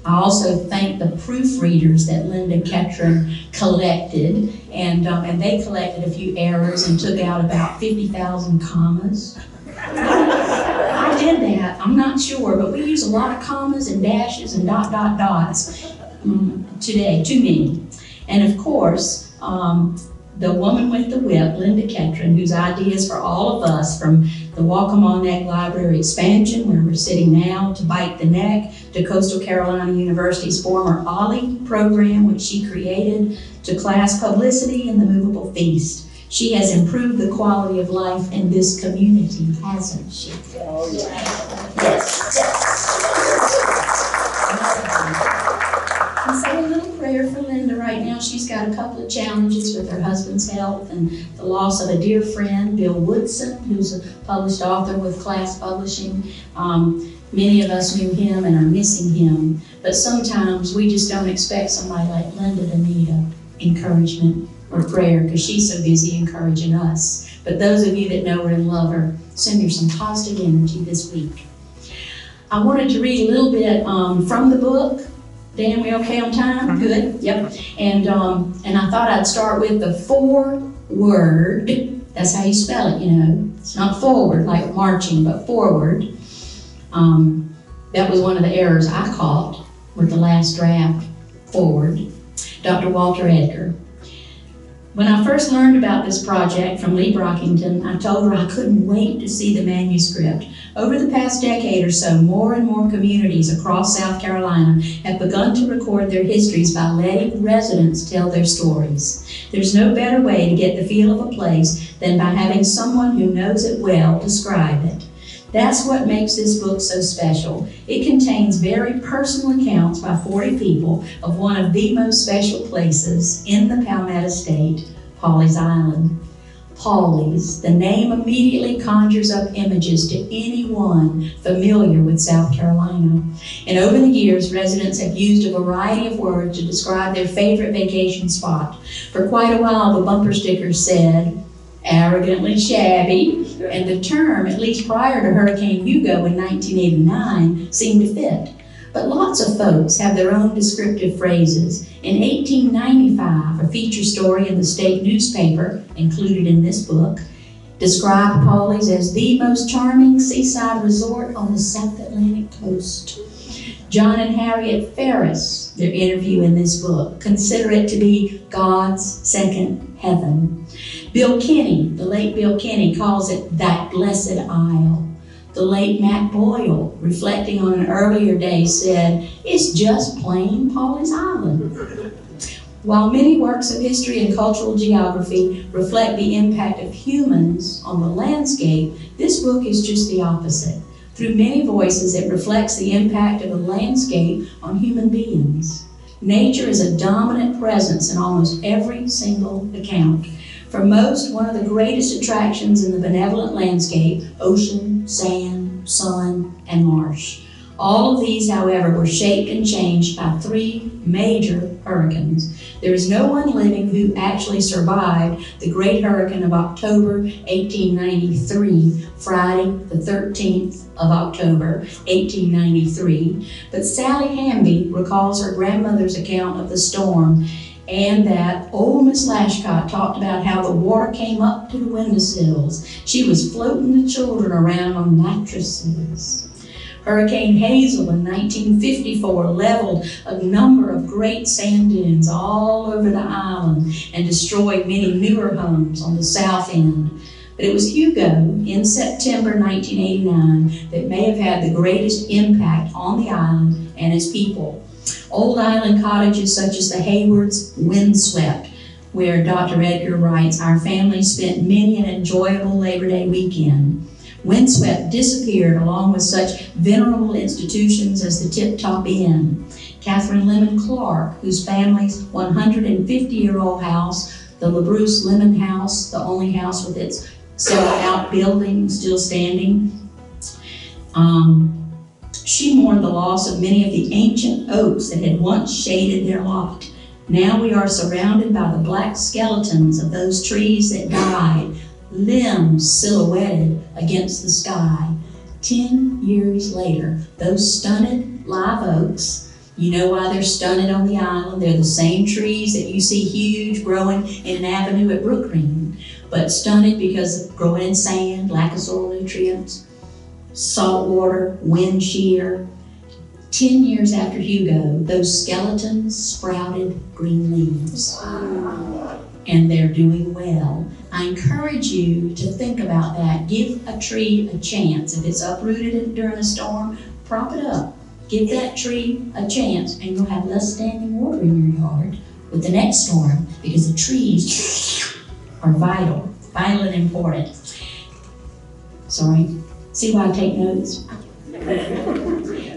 [SPEAKER 4] I also thank the proofreaders that Linda Ketron collected, and they collected a few errors and took out about 50,000 commas. I did that, I'm not sure, but we use a lot of commas and dashes and dots today, too many. And of course, the woman with the whip, Linda Ketron, whose ideas for all of us, from the Waccamaw Neck Library expansion, where we're sitting now, to Bite the Neck, to Coastal Carolina University's former Pawley program, which she created, to class publicity and the movable feast. She has improved the quality of life in this community, hasn't she?
[SPEAKER 3] Oh, yeah.
[SPEAKER 4] Yes. And say a little prayer for Linda right now. She's got a couple of challenges with her husband's health and the loss of a dear friend, Bill Woodson, who's a published author with Class Publishing. Many of us knew him and are missing him, but sometimes we just don't expect somebody like Linda to need encouragement or prayer because she's so busy encouraging us. But those of you that know her and love her, send her some positive energy this week. I wanted to read a little bit from the book. Dan, we okay on time? Good. Yep. And I thought I'd start with the foreword. That's how you spell it, you know. It's not forward like marching, but forward. That was one of the errors I caught with the last draft, forward. Dr. Walter Edgar. When I first learned about this project from Lee Brockington, I told her I couldn't wait to see the manuscript. Over the past decade or so, more and more communities across South Carolina have begun to record their histories by letting residents tell their stories. There's no better way to get the feel of a place than by having someone who knows it well describe it. That's what makes this book so special. It contains very personal accounts by 40 people of one of the most special places in the Palmetto State, Pawleys Island. Pawleys, the name immediately conjures up images to anyone familiar with South Carolina. And over the years, residents have used a variety of words to describe their favorite vacation spot. For quite a while, the bumper stickers said, arrogantly shabby, and the term, at least prior to Hurricane Hugo in 1989, seemed to fit. But lots of folks have their own descriptive phrases. In 1895, a feature story in the state newspaper, included in this book, described Pawleys as the most charming seaside resort on the South Atlantic coast. John and Harriet Ferris, their interview in this book, consider it to be God's second heaven. Bill Kinney, the late Bill Kinney, calls it that blessed isle. The late Matt Boyle, reflecting on an earlier day, said, it's just plain Pawleys Island. While many works of history and cultural geography reflect the impact of humans on the landscape, this book is just the opposite. Through many voices, it reflects the impact of the landscape on human beings. Nature is a dominant presence in almost every single account. For most, one of the greatest attractions in the benevolent landscape, ocean, sand, sun, and marsh. All of these, however, were shaped and changed by 3 major hurricanes. There is no one living who actually survived the Great Hurricane of October 1893, Friday the 13th of October 1893, but Sally Hamby recalls her grandmother's account of the storm, and that old Miss Lashcott talked about how the water came up to the windowsills. She was floating the children around on mattresses. Hurricane Hazel in 1954 leveled a number of great sand dunes all over the island and destroyed many newer homes on the south end. But it was Hugo in September 1989 that may have had the greatest impact on the island and its people. Old island cottages such as the Haywards windswept, where Dr. Edgar writes, our family spent many an enjoyable Labor Day weekend. Windswept disappeared along with such venerable institutions as the Tip Top Inn. Catherine Lemon Clark, whose family's 150-year-old house, the LaBruce Lemon House, the only house with its several outbuildings still standing, she mourned the loss of many of the ancient oaks that had once shaded their lot. Now we are surrounded by the black skeletons of those trees that died, limbs silhouetted against the sky. 10 years later, those stunted live oaks, you know why they're stunted on the island. They're the same trees that you see huge growing in an avenue at Brookgreen, but stunted because of growing in sand, lack of soil nutrients, salt water, wind shear. 10 years after Hugo, those skeletons sprouted green leaves. And they're doing well. I encourage you to think about that. Give a tree a chance. If it's uprooted during a storm, prop it up. Give that tree a chance, and you'll have less standing water in your yard with the next storm, because the trees are vital and important. Sorry, see why I take notes?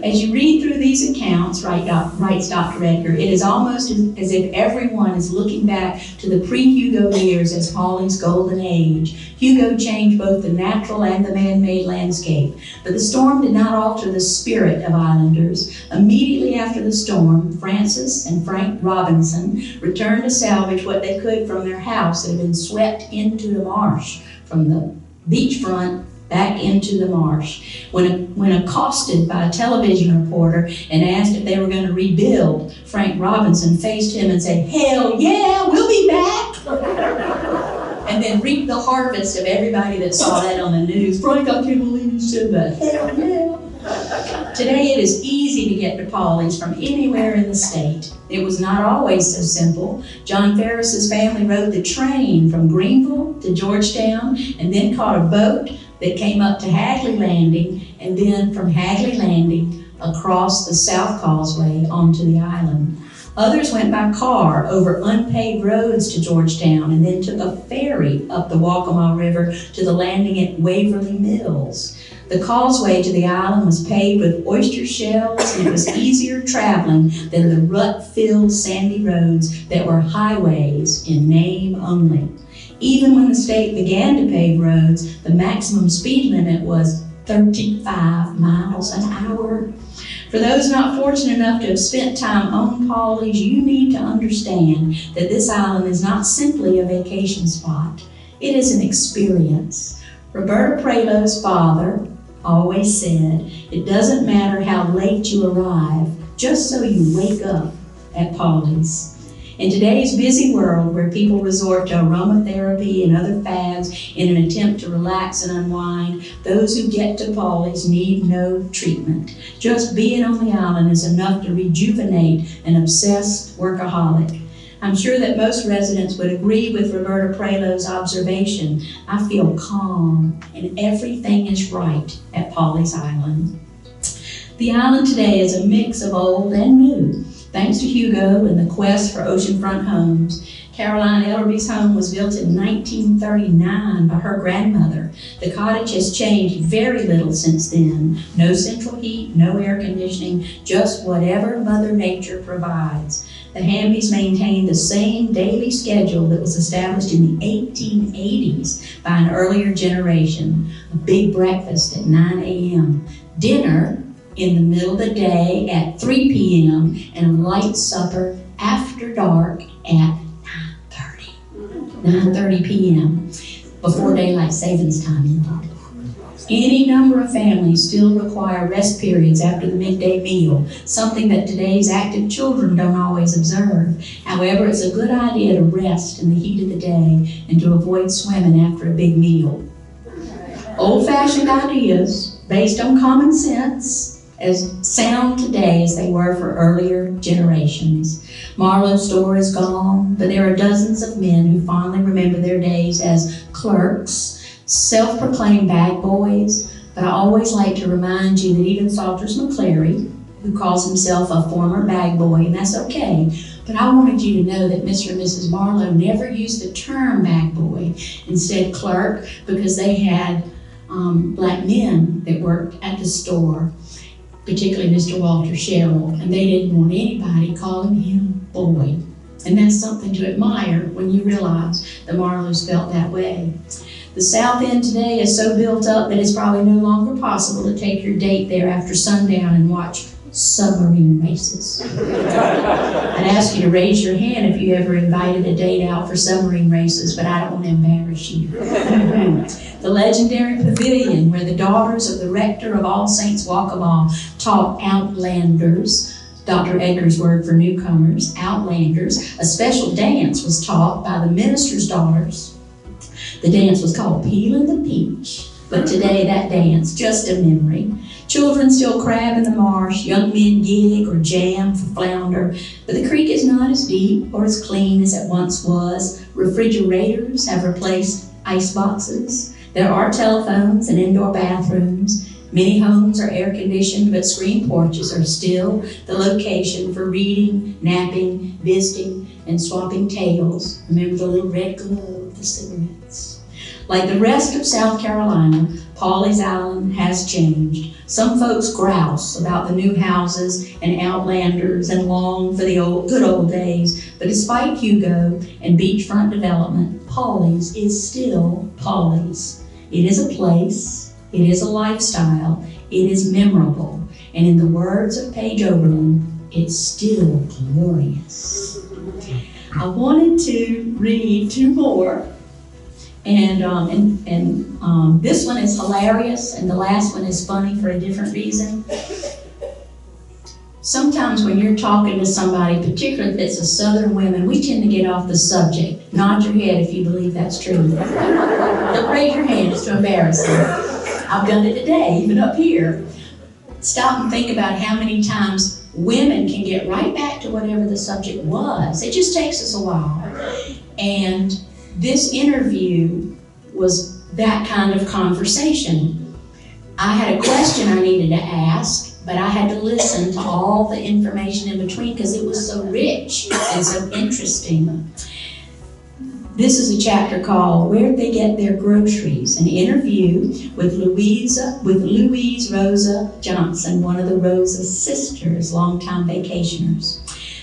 [SPEAKER 4] As you read through these accounts, writes Dr. Edgar, it is almost as if everyone is looking back to the pre-Hugo years as Pawley's golden age. Hugo changed both the natural and the man-made landscape, but the storm did not alter the spirit of islanders. Immediately after the storm, Francis and Frank Robinson returned to salvage what they could from their house that had been swept into the marsh, from the beachfront back into the marsh. When accosted by a television reporter and asked if they were going to rebuild, Frank Robinson faced him and said, "Hell yeah, we'll be back!" And then reaped the harvest of everybody that saw that on the news. Frank, I can't believe you said that. Hell yeah. Today it is easy to get to Pawleys from anywhere in the state. It was not always so simple. John Ferris's family rode the train from Greenville to Georgetown and then caught a boat that came up to Hagley Landing, and then from Hagley Landing across the South Causeway onto the island. Others went by car over unpaved roads to Georgetown and then took a ferry up the Waccamaw River to the landing at Waverly Mills. The causeway to the island was paved with oyster shells, and it was easier traveling than the rut-filled sandy roads that were highways in name only. Even when the state began to pave roads, the maximum speed limit was 35 miles an hour. For those not fortunate enough to have spent time on Pawleys, you need to understand that this island is not simply a vacation spot. It is an experience. Roberta Prelow's father always said, "It doesn't matter how late you arrive, just so you wake up at Pawleys." In today's busy world, where people resort to aromatherapy and other fads in an attempt to relax and unwind, those who get to Pawleys need no treatment. Just being on the island is enough to rejuvenate an obsessed workaholic. I'm sure that most residents would agree with Roberta Prelow's observation. I feel calm and everything is right at Pawleys Island. The island today is a mix of old and new. Thanks to Hugo and the quest for oceanfront homes, Caroline Ellerby's home was built in 1939 by her grandmother. The cottage has changed very little since then. No central heat, no air conditioning, just whatever Mother Nature provides. The Hambys maintain the same daily schedule that was established in the 1880s by an earlier generation. A big breakfast at 9 a.m., dinner in the middle of the day at 3 p.m., and a light supper after dark at 9:30 p.m., before daylight savings time ended. Any number of families still require rest periods after the midday meal, something that today's active children don't always observe. However, it's a good idea to rest in the heat of the day and to avoid swimming after a big meal. Old-fashioned ideas based on common sense, as sound today as they were for earlier generations. Marlowe's store is gone, but there are dozens of men who fondly remember their days as clerks, self-proclaimed bag boys, but I always like to remind you that even Salters McClary, who calls himself a former bag boy, and that's okay, but I wanted you to know that Mr. and Mrs. Marlowe never used the term bag boy, instead clerk, because they had black men that worked at the store, particularly Mr. Walter Sherrill, and they didn't want anybody calling him boy. And that's something to admire when you realize the Marlows felt that way. The South End today is so built up that it's probably no longer possible to take your date there after sundown and watch submarine races. I'd ask you to raise your hand if you ever invited a date out for submarine races, but I don't want to embarrass you. The legendary pavilion where the daughters of the rector of All Saints Walkabout taught outlanders, Dr. Edgar's word for newcomers, outlanders. A special dance was taught by the minister's daughters. The dance was called Peeling the Peach, but today that dance, just a memory. Children still crab in the marsh, young men gig or jam for flounder, but the creek is not as deep or as clean as it once was. Refrigerators have replaced ice boxes. There are telephones and indoor bathrooms. Many homes are air conditioned, but screen porches are still the location for reading, napping, visiting, and swapping tales. Remember the little red glow of the cigarettes. Like the rest of South Carolina, Pawleys Island has changed. Some folks grouse about the new houses and outlanders and long for the good old days, but despite Hugo and beachfront development, Pawleys is still Pawleys. It is a place, it is a lifestyle, it is memorable, and in the words of Paige Oberlin, it's still glorious. I wanted to read two more. And this one is hilarious, and the last one is funny for a different reason. Sometimes when you're talking to somebody, particularly if it's a Southern woman, we tend to get off the subject. Nod your head if you believe that's true. Don't raise your hand, it's too embarrassing. I've done it today, even up here. Stop and think about how many times women can get right back to whatever the subject was. It just takes us a while. And this interview was that kind of conversation. I had a question I needed to ask, but I had to listen to all the information in between because it was so rich and so interesting. This is a chapter called Where'd They Get Their Groceries? An interview with Louise Rosa Johnson, one of the Rosa sisters, longtime vacationers.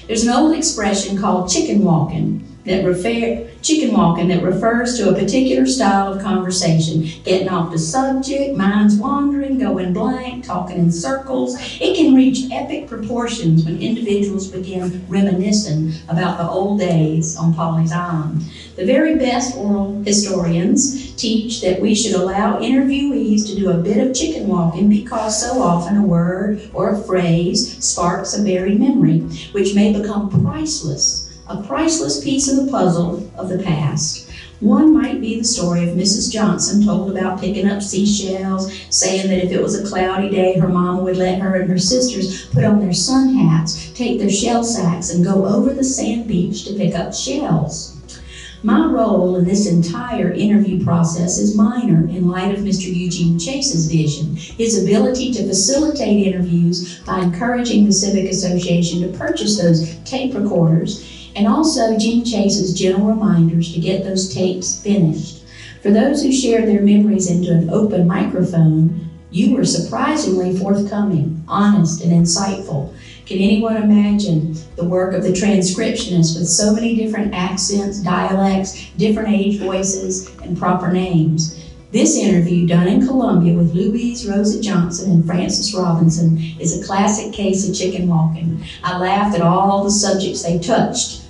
[SPEAKER 4] There's an old expression called chicken walking that refers to a particular style of conversation, getting off the subject, minds wandering, going blank, talking in circles. It can reach epic proportions when individuals begin reminiscing about the old days on Pawleys Island. The very best oral historians teach that we should allow interviewees to do a bit of chicken walking because so often a word or a phrase sparks a buried memory, which may become priceless. A priceless piece of the puzzle of the past. One might be the story of Mrs. Johnson told about picking up seashells, saying that if it was a cloudy day, her mama would let her and her sisters put on their sun hats, take their shell sacks, and go over the sand beach to pick up shells. My role in this entire interview process is minor in light of Mr. Eugene Chase's vision, his ability to facilitate interviews by encouraging the Civic Association to purchase those tape recorders, and also Gene Chase's gentle reminders to get those tapes finished. For those who shared their memories into an open microphone, you were surprisingly forthcoming, honest, and insightful. Can anyone imagine the work of the transcriptionist with so many different accents, dialects, different age voices, and proper names? This interview, done in Columbia with Louise Rosa Johnson and Francis Robinson, is a classic case of chicken walking. I laughed at all the subjects they touched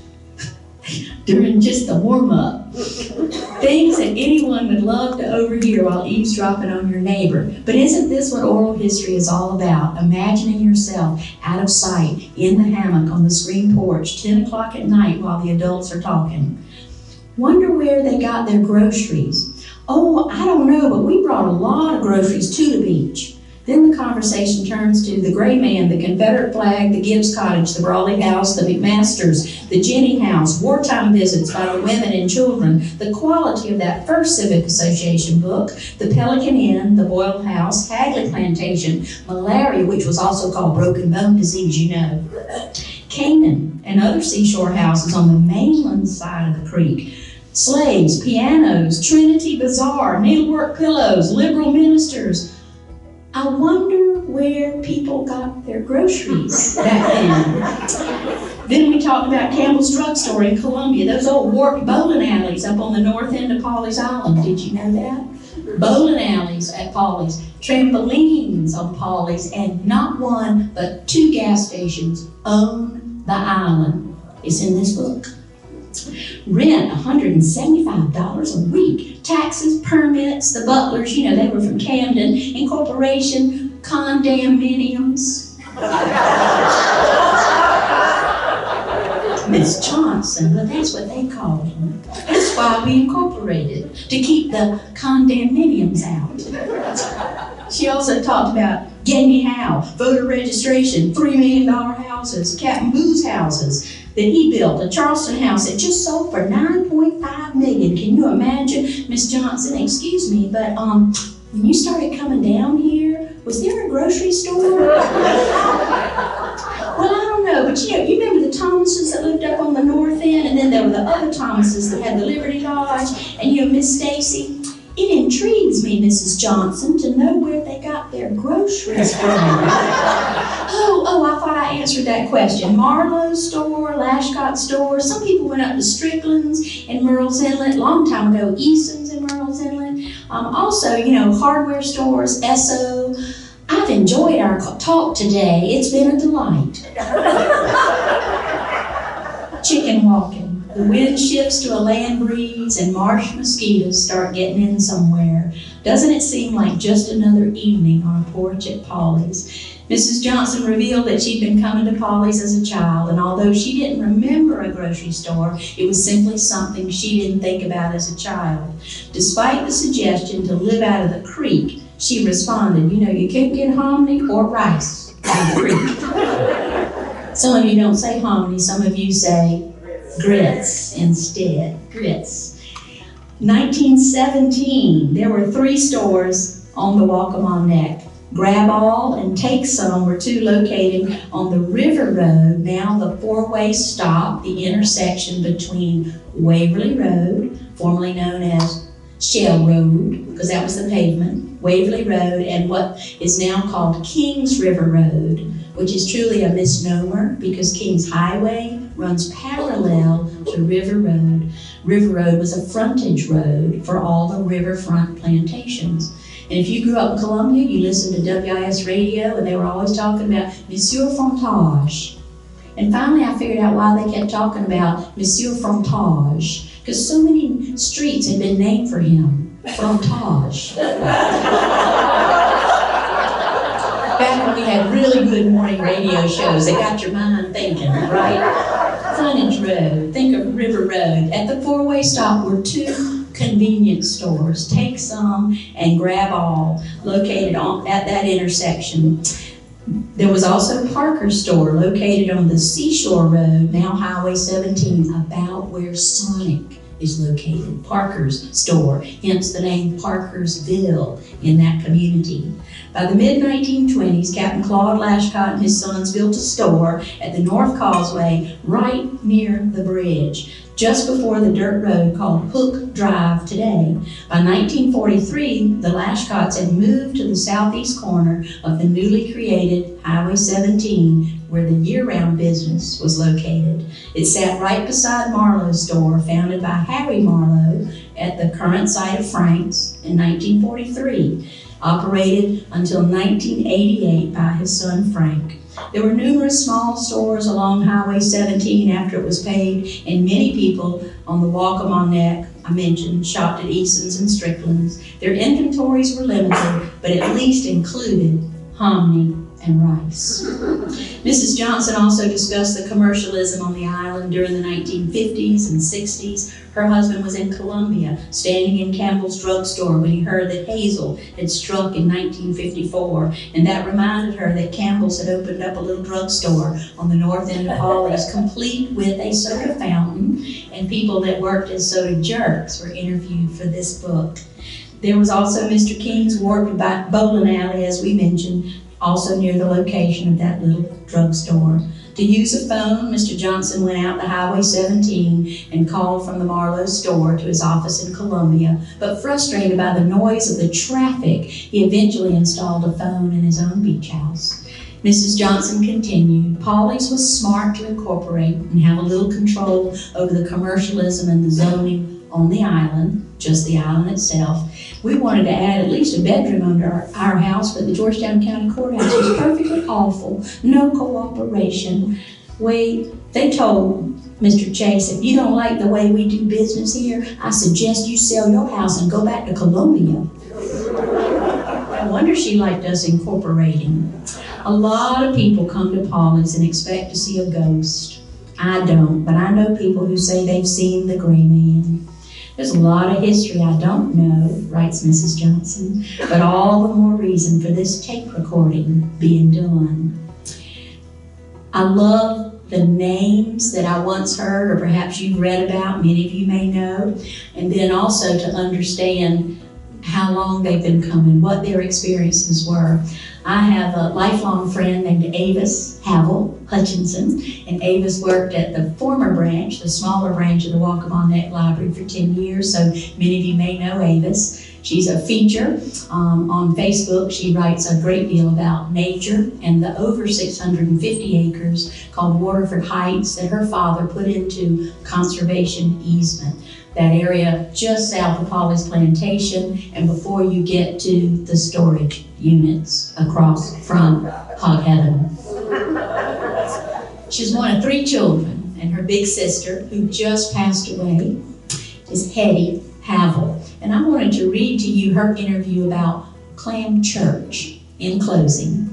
[SPEAKER 4] during just the warm-up. Things that anyone would love to overhear while eavesdropping on your neighbor. But isn't this what oral history is all about? Imagining yourself out of sight, in the hammock on the screen porch, 10 o'clock at night while the adults are talking. Wonder where they got their groceries. Oh, I don't know, but we brought a lot of groceries to the beach. Then the conversation turns to the Gray Man, the Confederate flag, the Gibbs Cottage, the Brawley House, the McMasters, the Jenny House, wartime visits by the women and children, the quality of that first Civic Association book, the Pelican Inn, the Boyle House, Hagley Plantation, malaria, which was also called broken bone disease, you know, Canaan, and other seashore houses on the mainland side of the creek, slaves, pianos, Trinity Bazaar, needlework pillows, liberal ministers. I wonder where people got their groceries back then. Then we talked about Campbell's Drugstore in Columbia, those old warped bowling alleys up on the north end of Pawleys Island. Did you know that? bowling alleys at Pawleys, trampolines on Pawleys, and not one but 2 gas stations own the island. It's in this book. Rent, $175 a week. Taxes, permits, the butlers, they were from Camden, incorporation, condominiums. Miss Johnson, well, that's what they called them. That's why we incorporated, to keep the condominiums out. She also talked about Gamey Howe, voter registration, $3 million houses, Captain Boo's houses that he built, a Charleston house that just sold for $9.5 million. Can you imagine, Miss Johnson? Excuse me, but when you started coming down here, was there a grocery store? Well, I don't know, but you remember the Thomases that lived up on the north end, and then there were the other Thomases that had the Liberty Lodge, and Miss Stacy? It intrigues me, Mrs. Johnson, to know where they got their groceries from. I thought I answered that question. Marlowe's store, Lashcott store. Some people went up to Strickland's in Murrells Inlet. A long time ago, Easton's in Murrells Inlet. Also, hardware stores, Esso. I've enjoyed our talk today. It's been a delight. Chicken walking. The wind shifts to a land breeze and marsh mosquitoes start getting in somewhere. Doesn't it seem like just another evening on a porch at Pawley's? Mrs. Johnson revealed that she'd been coming to Pawley's as a child, and although she didn't remember a grocery store, it was simply something she didn't think about as a child. Despite the suggestion to live out of the creek, she responded, you can't get hominy or rice out of the creek. Some of you don't say hominy, some of you say grits instead, grits. 1917, there were 3 stores on the Waccamaw Neck. Grab All and Take Some were 2 located on the River Road, now the 4-way stop, the intersection between Waverly Road, formerly known as Shell Road, because that was the pavement, Waverly Road, and what is now called Kings River Road, which is truly a misnomer because Kings Highway runs parallel to River Road. River Road was a frontage road for all the riverfront plantations. And if you grew up in Columbia, you listened to WIS radio, and they were always talking about Monsieur Frontage. And finally, I figured out why they kept talking about Monsieur Frontage, because so many streets had been named for him. Frontage. Back when we had really good morning radio shows that got your mind thinking, right? Frontage Road, think of River Road. At the 4-way stop were 2 convenience stores, Take Some and Grab All, located at that intersection. There was also Parker's store located on the Seashore Road, now Highway 17, about where Sonic is located. Parker's store, hence the name Parkersville in that community. By the mid-1920s, Captain Claude Lashcott and his sons built a store at the North Causeway right near the bridge, just before the dirt road called Hook Drive today. By 1943, the Lashcotts had moved to the southeast corner of the newly created Highway 17, where the year-round business was located. It sat right beside Marlowe's store, founded by Harry Marlowe at the current site of Frank's in 1943, operated until 1988 by his son Frank. There were numerous small stores along Highway 17 after it was paved, and many people on the Waccamaw Neck, I mentioned, shopped at Easton's and Strickland's. Their inventories were limited, but at least included hominy and rice. Mrs. Johnson also discussed the commercialism on the island during the 1950s and 60s. Her husband was in Columbia, standing in Campbell's drugstore when he heard that Hazel had struck in 1954, and that reminded her that Campbell's had opened up a little drugstore on the north end of Pawleys, complete with a soda fountain, and people that worked as soda jerks were interviewed for this book. There was also Mr. King's warped bowling alley, as we mentioned, also near the location of that little drugstore. To use a phone, Mr. Johnson went out to Highway 17 and called from the Marlowe store to his office in Columbia, but frustrated by the noise of the traffic, he eventually installed a phone in his own beach house. Mrs. Johnson continued, Pawleys was smart to incorporate and have a little control over the commercialism and the zoning on the island. just the island itself. We wanted to add at least a bedroom under our house, but the Georgetown County Courthouse was perfectly awful, no cooperation. They told Mr. Chase, if you don't like the way we do business here, I suggest you sell your house and go back to Columbia. No wonder she liked us incorporating. A lot of people come to Pawleys and expect to see a ghost. I don't, but I know people who say they've seen the gray man. There's a lot of history I don't know, writes Mrs. Johnson, but all the more reason for this tape recording being done. I love the names that I once heard, or perhaps you've read about, many of you may know, and then also to understand how long they've been coming, what their experiences were. I have a lifelong friend named Avis Havel Hutchinson, and Avis worked at the former branch, the smaller branch of the Waccamaw Neck Library for 10 years, so many of you may know Avis. She's a feature on Facebook. She writes a great deal about nature and the over 650 acres called Waterford Heights that her father put into conservation easement. That area just south of Pawley's Plantation and before you get to the storage units across from Hog Heaven. She's one of 3 children, and her big sister, who just passed away, is Hetty Havel. And I wanted to read to you her interview about Clam Church in closing.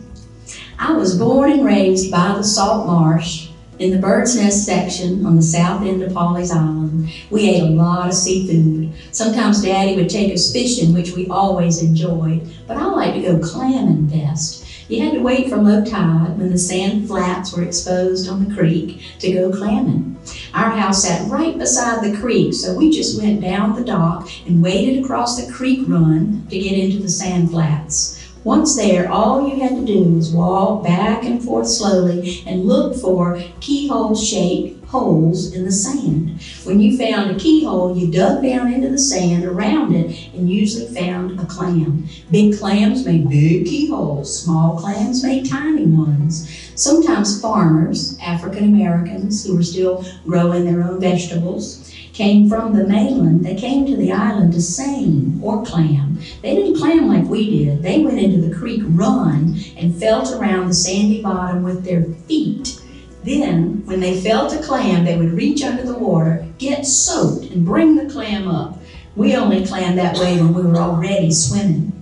[SPEAKER 4] I was born and raised by the salt marsh in the Bird's Nest section on the south end of Pawleys Island. We ate a lot of seafood. Sometimes Daddy would take us fishing, which we always enjoyed, but I like to go clamming best. You had to wait for low tide when the sand flats were exposed on the creek to go clamming. Our house sat right beside the creek, so we just went down the dock and waded across the creek run to get into the sand flats. Once there, all you had to do was walk back and forth slowly and look for keyhole-shaped holes in the sand. When you found a keyhole, you dug down into the sand around it and usually found a clam. Big clams made big keyholes. Small clams made tiny ones. Sometimes farmers, African Americans who were still growing their own vegetables, came from the mainland. They came to the island to seine or clam. They didn't clam like we did. They went into the creek run and felt around the sandy bottom with their feet. Then, when they felt a clam, they would reach under the water, get soaked, and bring the clam up. We only clammed that way when we were already swimming.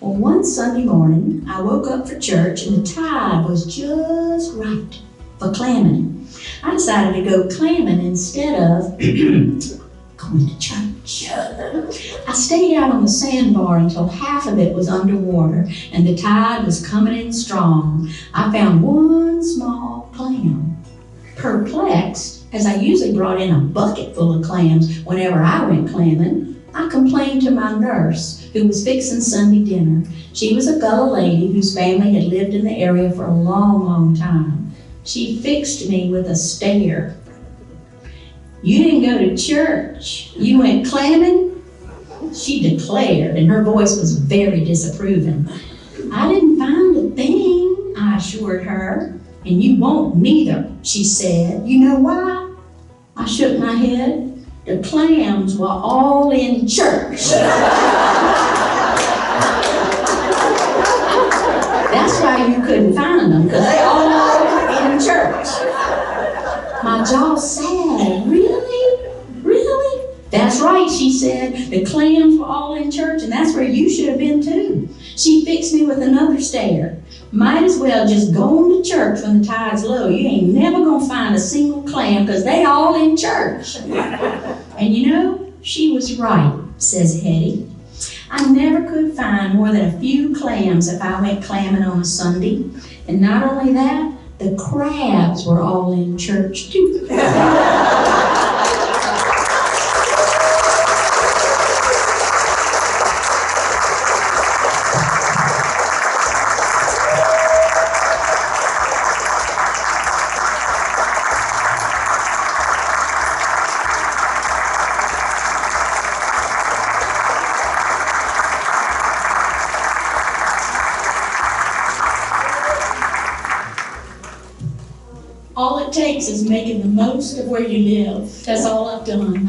[SPEAKER 4] Well, one Sunday morning, I woke up for church and the tide was just right for clamming. I decided to go clamming instead of going to church. I stayed out on the sandbar until half of it was underwater and the tide was coming in strong. I found one small clam. Perplexed, as I usually brought in a bucket full of clams whenever I went clamming, I complained to my nurse, who was fixing Sunday dinner. She was a Gullah lady whose family had lived in the area for a long, long time. She fixed me with a stare. "You didn't go to church. You went clamming?" she declared, and her voice was very disapproving. "I didn't find a thing," I assured her. "And you won't neither," she said. "You know why?" I shook my head. "The clams were all in church." That's why you couldn't find them, because they all were in church. My jaw sagged. "Really? Really?" "That's right," she said. "The clams were all in church, and that's where you should have been too." She fixed me with another stare. "Might as well just go on to church when the tide's low. You ain't never gonna find a single clam, because they all in church." And you know, she was right, says Hetty. I never could find more than a few clams if I went clamming on a Sunday. And not only that, the crabs were all in church too. All it takes is making the most of where you live. That's all I've done.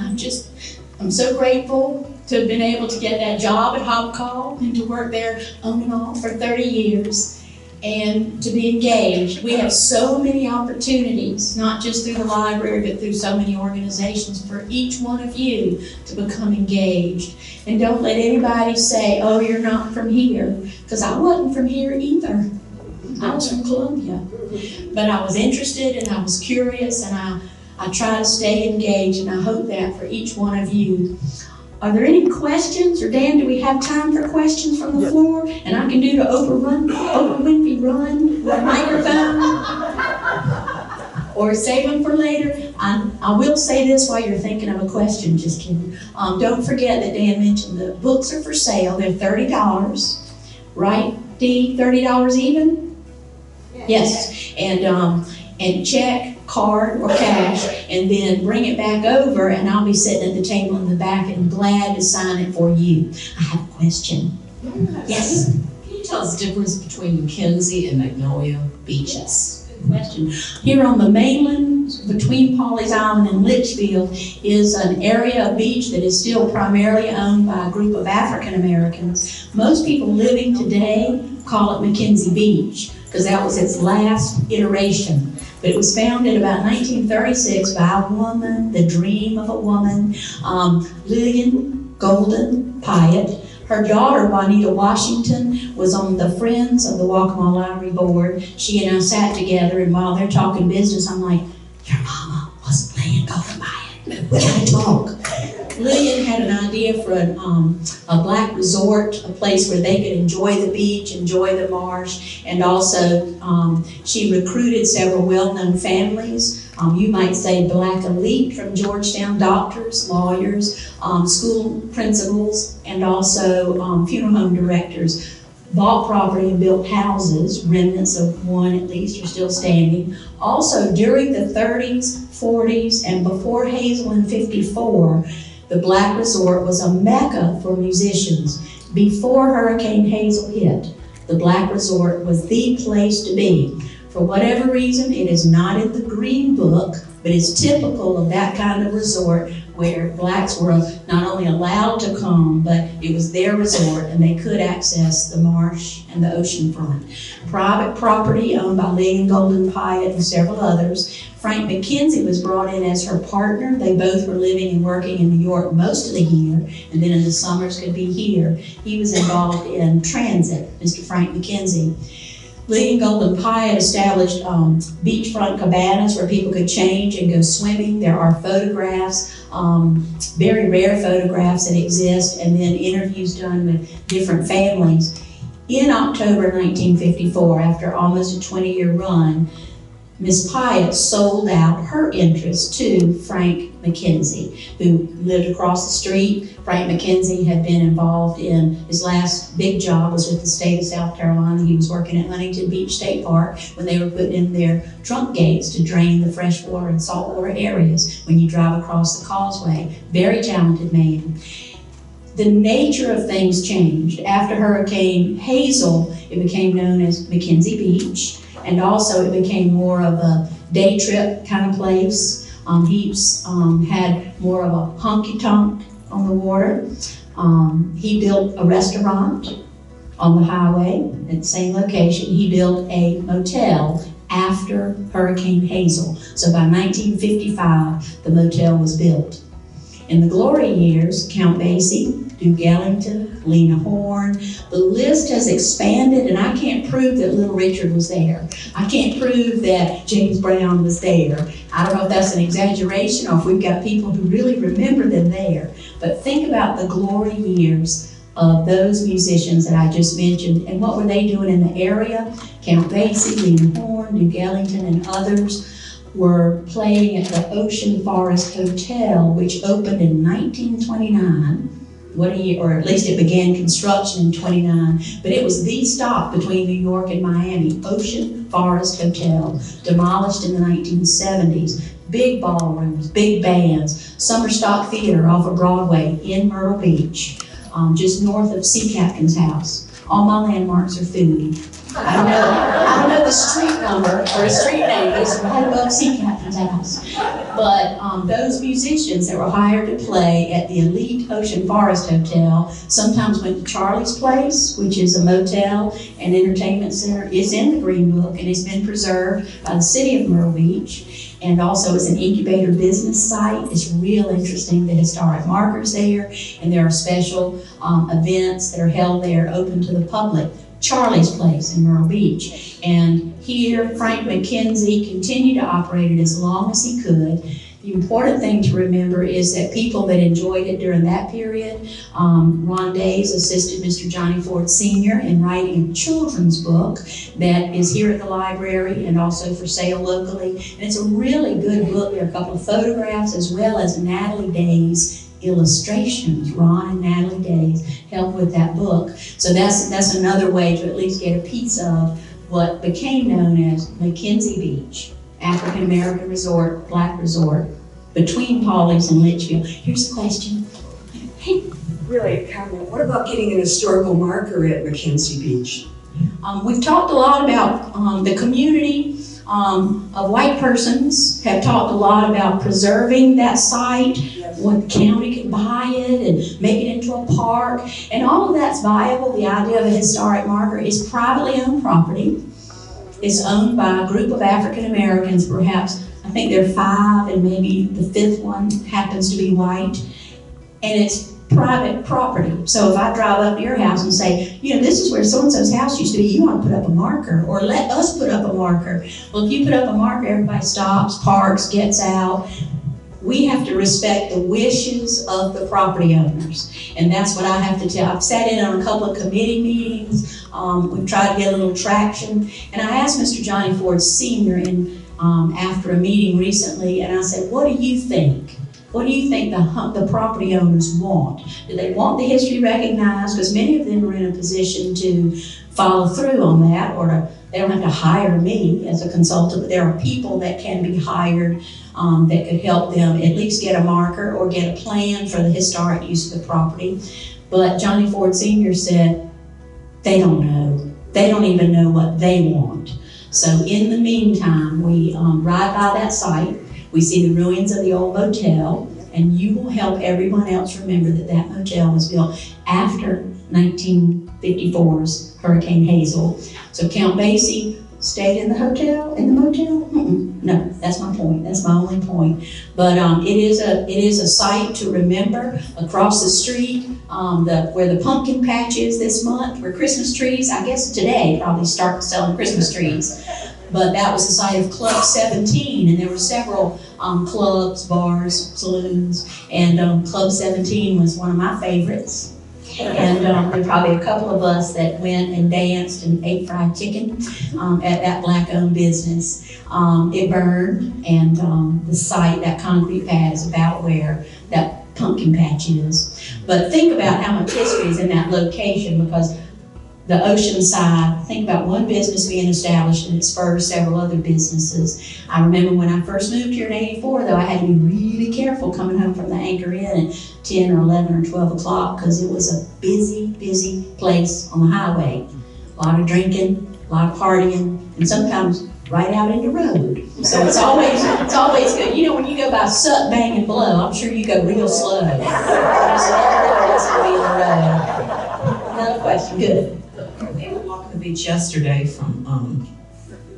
[SPEAKER 4] I'm so grateful to have been able to get that job at Hobcall and to work there on and off for 30 years and to be engaged. We have so many opportunities, not just through the library, but through so many organizations for each one of you to become engaged. And don't let anybody say, oh, you're not from here, because I wasn't from here either. I was from Columbia. But I was interested and I was curious, and I try to stay engaged, and I hope that for each one of you. Are there any questions? Or Dan, do we have time for questions from the floor? And I can do the Oprah Winfrey run, the microphone, or save them for later. I will say this while you're thinking of a question, just kidding. Don't forget that Dan mentioned the books are for sale. They're $30, right, Dee? $30 even? Yes. And check, card, or cash, and then bring it back over, and I'll be sitting at the table in the back and glad to sign it for you. I have a question. Yes?
[SPEAKER 5] Can you tell us the difference between Mackenzie and Magnolia beaches?
[SPEAKER 4] Good question. Here on the mainland, between Pawleys Island and Litchfield, is an area of beach that is still primarily owned by a group of African Americans. Most people living today call it Mackenzie Beach, because that was its last iteration. But it was founded about 1936 by a woman, the dream of a woman, Lillian Golden Pyatt. Her daughter, Bonita Washington, was on the Friends of the Waccamaw Library Board. She and I sat together, and while they're talking business, I'm like, your mama was playing Golden Pyatt. We gotta talk. Lillian had an idea for a black resort, a place where they could enjoy the beach, enjoy the marsh, and also she recruited several well-known families. You might say black elite from Georgetown, doctors, lawyers, school principals, and also funeral home directors. Bought property and built houses, remnants of one at least are still standing. Also, during the 30s, 40s, and before Hazel in '54, the Black Resort was a mecca for musicians. Before Hurricane Hazel hit, the Black Resort was the place to be. For whatever reason, it is not in the Green Book, but it's typical of that kind of resort where blacks were not only allowed to come, but it was their resort and they could access the marsh and the ocean front. Private property owned by Lillian Golden Pyatt and several others. Frank McKenzie was brought in as her partner. They both were living and working in New York most of the year, and then in the summers could be here. He was involved in transit, Mr. Frank McKenzie. Lillian Golden Pyatt established beachfront cabanas where people could change and go swimming. There are photographs, very rare photographs that exist, and then interviews done with different families. In October 1954, after almost a 20-year run, Ms. Pyatt sold out her interest to Frank McKenzie, who lived across the street. Frank McKenzie had been involved in, his last big job was with the state of South Carolina. He was working at Huntington Beach State Park when they were putting in their trunk gates to drain the freshwater and saltwater areas when you drive across the causeway. Very talented man. The nature of things changed. After Hurricane Hazel, it became known as Mackenzie Beach. And also it became more of a day trip kind of place. He's had more of a honky-tonk on the water. He built a restaurant on the highway at the same location. He built a motel after Hurricane Hazel. So by 1955, the motel was built. In the glory years, Count Basie, Duke Ellington, Lena Horne, the list has expanded, and I can't prove that Little Richard was there. I can't prove that James Brown was there. I don't know if that's an exaggeration or if we've got people who really remember them there. But think about the glory years of those musicians that I just mentioned, and what were they doing in the area? Count Basie, Lena Horne, Duke Ellington, and others were playing at the Ocean Forest Hotel, which opened in 1929. What a year, or at least it began construction in 29, but it was the stop between New York and Miami. Ocean Forest Hotel, demolished in the 1970s. Big ballrooms, big bands, Summer Stock Theater off of Broadway in Myrtle Beach, just north of Sea Captain's house. All my landmarks are food. I don't know the street number or a street name, but it's right above Sea Captain's house. But those musicians that were hired to play at the elite Ocean Forest Hotel sometimes went to Charlie's Place, which is a motel and entertainment center. It's in the Green Book and it's been preserved by the city of Myrtle Beach. And also is an incubator business site. It's real interesting, the historic markers there, and there are special events that are held there open to the public. Charlie's Place in Myrtle Beach. And here, Frank McKenzie continued to operate it as long as he could. The important thing to remember is that people that enjoyed it during that period, Ron Days assisted Mr. Johnny Ford Sr. in writing a children's book that is here at the library and also for sale locally. And it's a really good book. There are a couple of photographs as well as Natalie Days illustrations. Ron and Natalie Days helped with that book. So that's another way to at least get a piece of what became known as McKenzie Beach, African American resort, black resort, between Pawleys and Litchfield. Here's the question.
[SPEAKER 6] Really, Carmen, what about getting an historical marker at McKenzie Beach?
[SPEAKER 4] We've talked a lot about the community of white persons have talked a lot about preserving that site. What the county could buy it and make it into a park, and all of that's viable. The idea of a historic marker is privately owned property. It's owned by a group of African Americans, perhaps. I think there are 5, and maybe the 5th one happens to be white, and it's private property. So if I drive up to your house and say, you know, this is where so-and-so's house used to be, you want to put up a marker, or let us put up a marker. Well, if you put up a marker, everybody stops, parks, gets out. We have to respect the wishes of the property owners. And that's what I have to tell. I've sat in on a couple of committee meetings. We've tried to get a little traction. And I asked Mr. Johnny Ford Sr. After a meeting recently, and I said, what do you think? What do you think the property owners want? Do they want the history recognized? Because many of them are in a position to follow through on that, or they don't have to hire me as a consultant, but there are people that can be hired that could help them at least get a marker or get a plan for the historic use of the property. But Johnny Ford Sr. said, they don't know. They don't even know what they want. So in the meantime, we ride by that site. We see the ruins of the old motel, and you will help everyone else remember that that motel was built after 1954's Hurricane Hazel. So Count Basie stayed in the hotel, in the motel? No, that's my point. That's my only point. But it is a site to remember. Across the street, where the pumpkin patch is this month, where Christmas trees, I guess today, probably start selling Christmas trees. But that was the site of Club 17, and there were several clubs, bars, saloons, and Club 17 was one of my favorites. And there were probably a couple of us that went and danced and ate fried chicken at that black-owned business. It burned, and the site, that concrete pad, is about where that pumpkin patch is. But think about how much history is in that location, because the ocean side, think about one business being established and it spurs several other businesses. I remember when I first moved here in '84, though, I had to be really careful coming home from the Anchor Inn at 10 or 11 or 12 o'clock, because it was a busy, busy place on the highway. A lot of drinking, a lot of partying, and sometimes right out in the road. So it's always good. You know, when you go by Suck, Bang, and Blow, I'm sure you go real slow. So everybody wants to be in the road. Another question, good.
[SPEAKER 7] We were walking the beach yesterday from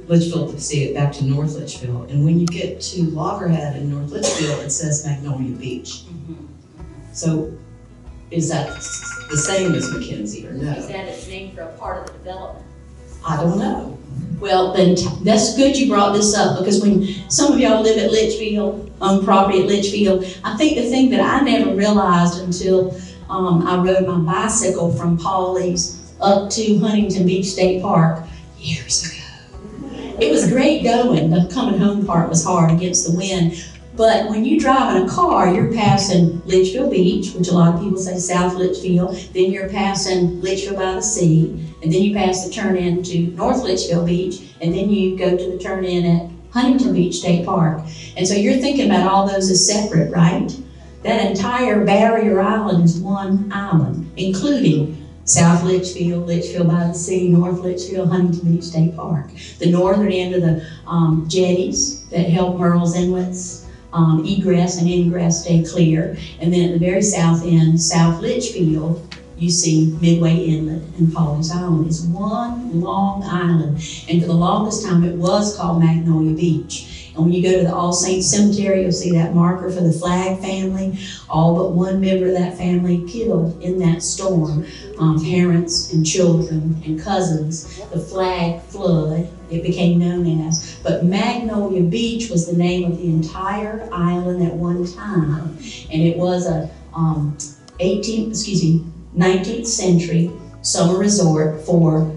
[SPEAKER 7] Litchfield to see it back to North Litchfield, and when you get to Loggerhead in North Litchfield, it says Magnolia Beach. So is that the same as McKenzie or no?
[SPEAKER 3] Is that its name for a part of the development?
[SPEAKER 7] I don't know.
[SPEAKER 4] Well, then that's good you brought this up, because when some of y'all live at Litchfield, own property at Litchfield, I think the thing that I never realized until I rode my bicycle from Pawleys up to Huntington Beach State Park years ago. It was great going. The coming home part was hard against the wind. But when you drive in a car, you're passing Litchfield Beach, which a lot of people say South Litchfield, then you're passing Litchfield by the Sea, and then you pass the turn in to North Litchfield Beach, and then you go to the turn in at Huntington Beach State Park. And so you're thinking about all those as separate, right? That entire barrier island is one island, including South Litchfield, Litchfield by the Sea, North Litchfield, Huntington Beach State Park. The northern end of the jetties that help Merle's Inlet's egress and ingress stay clear. And then at the very south end, South Litchfield, you see Midway Inlet and Pawleys Island. It's one long island. And for the longest time, it was called Magnolia Beach. And when you go to the All Saints Cemetery, you'll see that marker for the Flagg family. All but one member of that family killed in that storm. Parents and children and cousins. The Flagg flood, it became known as. But Magnolia Beach was the name of the entire island at one time. And it was a 19th century summer resort for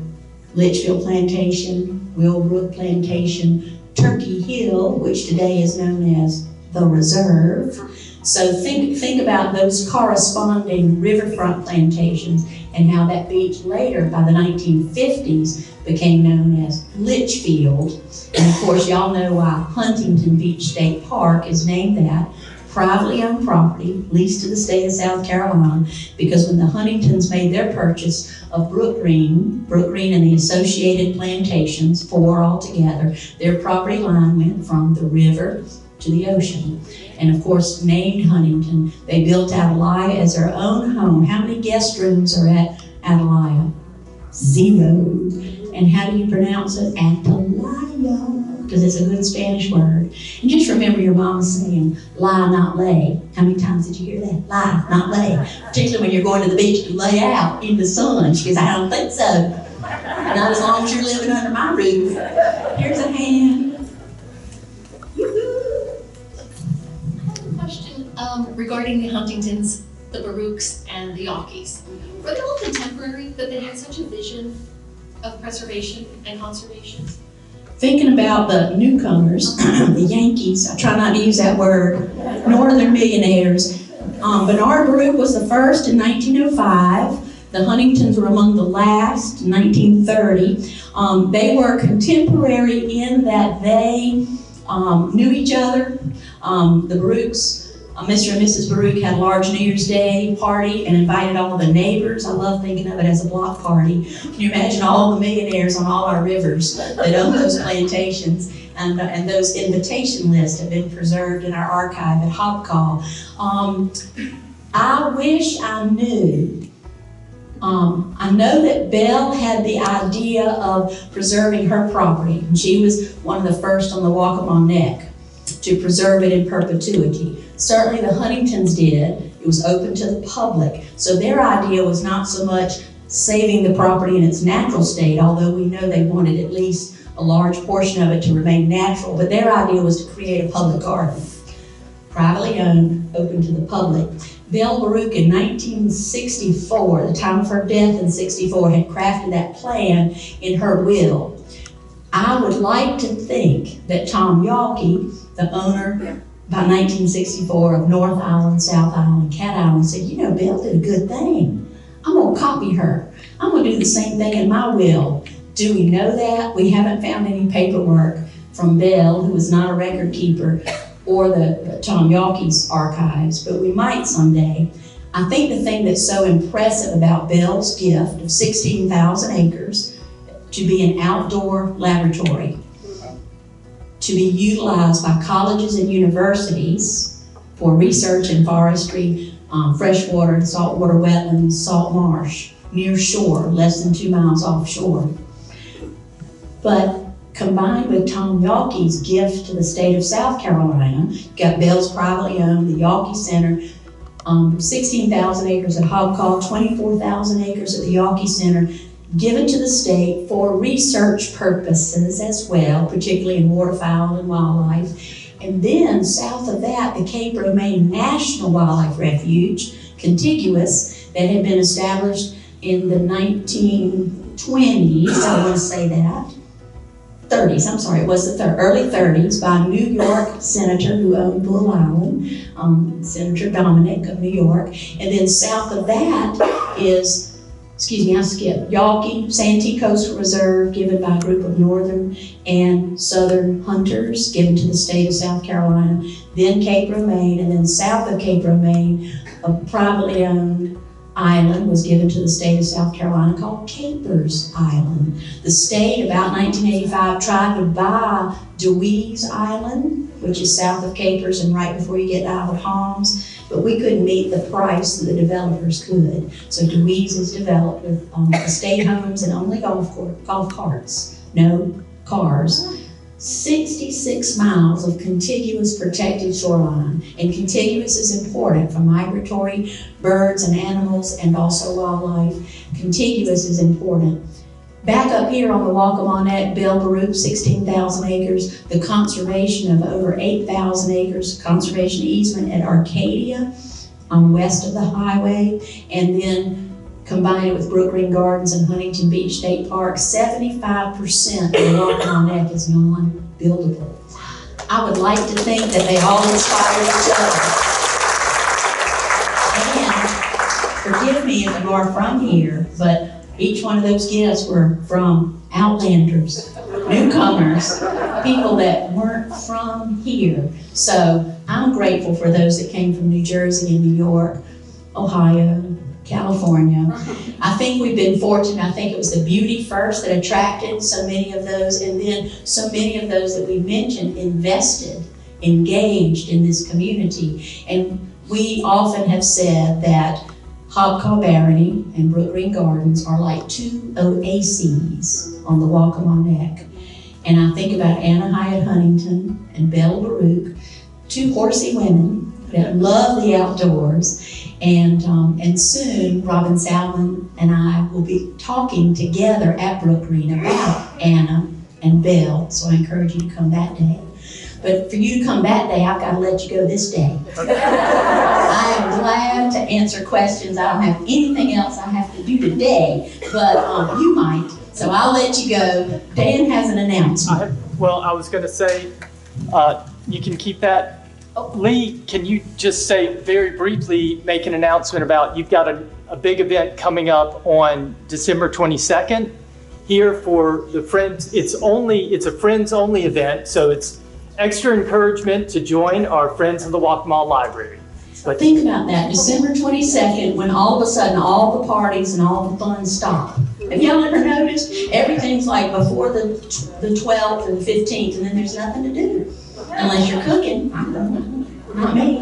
[SPEAKER 4] Litchfield Plantation, Willbrook Plantation, Turkey Hill, which today is known as the Reserve. So think about those corresponding riverfront plantations and how that beach later, by the 1950s, became known as Litchfield. And of course, y'all know why Huntington Beach State Park is named that. Privately owned property, leased to the state of South Carolina, because when the Huntingtons made their purchase of Brook Green and the associated plantations, 4 altogether, their property line went from the river to the ocean. And of course, named Huntington, they built Atalaya as their own home. How many guest rooms are at Atalaya? 0. And how do you pronounce it? Atalaya. Because it's a good Spanish word. And just remember your mama saying, lie, not lay. How many times did you hear that? Lie, not lay. Particularly when you're going to the beach to lay out in the sun. She goes, I don't think so. Not as long as you're living under my roof. Here's a hand.
[SPEAKER 5] I have a question regarding the Huntingtons, the Baruchs, and the Yawkees. Were they all contemporary, but they had such a vision of preservation and conservation?
[SPEAKER 4] Thinking about the newcomers, the Yankees, I try not to use that word, northern millionaires. Bernard Baruch was the first in 1905. The Huntingtons were among the last in 1930. They were contemporary in that they knew each other. The Baruchs, Mr. and Mrs. Baruch had a large New Year's Day party and invited all the neighbors. I love thinking of it as a block party. Can you imagine all the millionaires on all our rivers that own those plantations? And those invitation lists have been preserved in our archive at Hobcall. I wish I knew. I know that Belle had the idea of preserving her property, and she was one of the first on the Waccamaw Neck to preserve it in perpetuity. Certainly the Huntingtons did. It was open to the public. So their idea was not so much saving the property in its natural state, although we know they wanted at least a large portion of it to remain natural, but their idea was to create a public garden. Privately owned, open to the public. Belle Baruch in 1964, the time of her death in 64, had crafted that plan in her will. I would like to think that Tom Yawkey, the owner by 1964 of North Island, South Island, Cat Island, said, you know, Belle did a good thing. I'm gonna copy her. I'm gonna do the same thing in my will. Do we know that? We haven't found any paperwork from Belle, who was not a record keeper, or the Tom Yawkey's archives, but we might someday. I think the thing that's so impressive about Belle's gift of 16,000 acres to be an outdoor laboratory, to be utilized by colleges and universities for research in forestry, freshwater and saltwater wetlands, salt marsh, near shore, less than 2 miles offshore. But combined with Tom Yawkey's gift to the state of South Carolina, you've got Belle's privately owned, the Yawkey Center, 16,000 acres at Hobcall, 24,000 acres at the Yawkey Center, given to the state for research purposes as well, particularly in waterfowl and wildlife. And then south of that, the Cape Romaine National Wildlife Refuge, contiguous, that had been established in the 1920s, I want to say that, 30s, I'm sorry, it was the early 30s, by a New York senator who owned Bull Island, Senator Dominic of New York. And then south of that is, excuse me, I skipped, Yawkey, Santee Coastal Reserve, given by a group of northern and southern hunters, given to the state of South Carolina, then Cape Romaine, and then south of Cape Romaine, a privately owned island was given to the state of South Carolina called Capers Island. The state, about 1985, tried to buy Pawleys Island, which is south of Capers and right before you get to Isle of Palms, but we couldn't meet the price that the developers could. So Pawleys is developed with estate homes and only golf carts, no cars. 66 miles of contiguous protected shoreline, and contiguous is important for migratory birds and animals and also wildlife. Contiguous is important. Back up here on the Waccamaw Belle Baruch, 16,000 acres, the conservation of over 8,000 acres, conservation easement at Arcadia, west of the highway, and then combine it with Brook Green Gardens and Huntington Beach State Park. 75% of the Waccamaw Neck is non-buildable. I would like to think that they all inspire each other. And forgive me if you are from here, but each one of those gifts were from outlanders, newcomers, people that weren't from here. So I'm grateful for those that came from New Jersey and New York, Ohio, California. I think we've been fortunate. I think it was the beauty first that attracted so many of those, and then so many of those that we mentioned invested, engaged in this community. And we often have said that Hobcaw Barony and Brook Green Gardens are like two oases on the Waccamaw Neck. And I think about Anna Hyatt Huntington and Belle Baruch, two horsey women that love the outdoors. And soon, Robin Salmon and I will be talking together at Brook Green about Anna and Belle, so I encourage you to come that day. But for you to come that day, I've got to let you go this day. I am glad to answer questions. I don't have anything else I have to do today, but you might, so I'll let you go. Dan has an announcement.
[SPEAKER 2] I was going to say, you can keep that. Lee, can you just say very briefly, make an announcement about you've got a big event coming up on December 22nd here for the Friends. It's a Friends only event, so it's extra encouragement to join our Friends of the Waccamaw Library.
[SPEAKER 4] But think about that, December 22nd, when all of a sudden all the parties and all the fun stop. Have y'all ever noticed? Everything's like before the 12th and the 15th, and then there's nothing to do. Unless you're cooking. I don't know. Not me.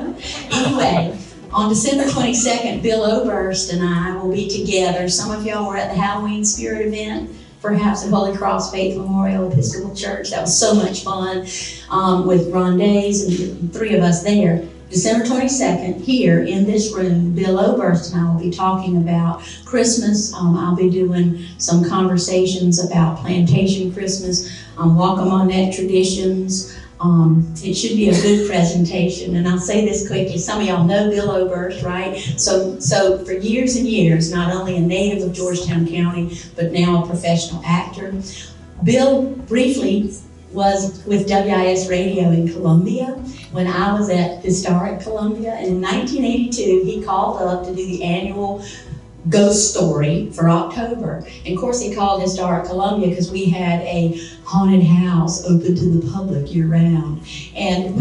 [SPEAKER 4] Anyway, on December 22nd, Bill Oberst and I will be together. Some of y'all were at the Halloween Spirit event, perhaps at Holy Cross Faith Memorial Episcopal Church. That was so much fun with rondays and three of us there. December 22nd, here in this room, Bill Oberst and I will be talking about Christmas. I'll be doing some conversations about plantation Christmas, Waccamaw Neck traditions. It should be a good presentation, and I'll say this quickly. Some of y'all know Bill Oberst, right? So for years and years, not only a native of Georgetown County, but now a professional actor. Bill briefly was with WIS Radio in Columbia when I was at Historic Columbia, and in 1982 he called up to do the annual ghost story for October. And of course he called Historic Columbia because we had a haunted house open to the public year-round. And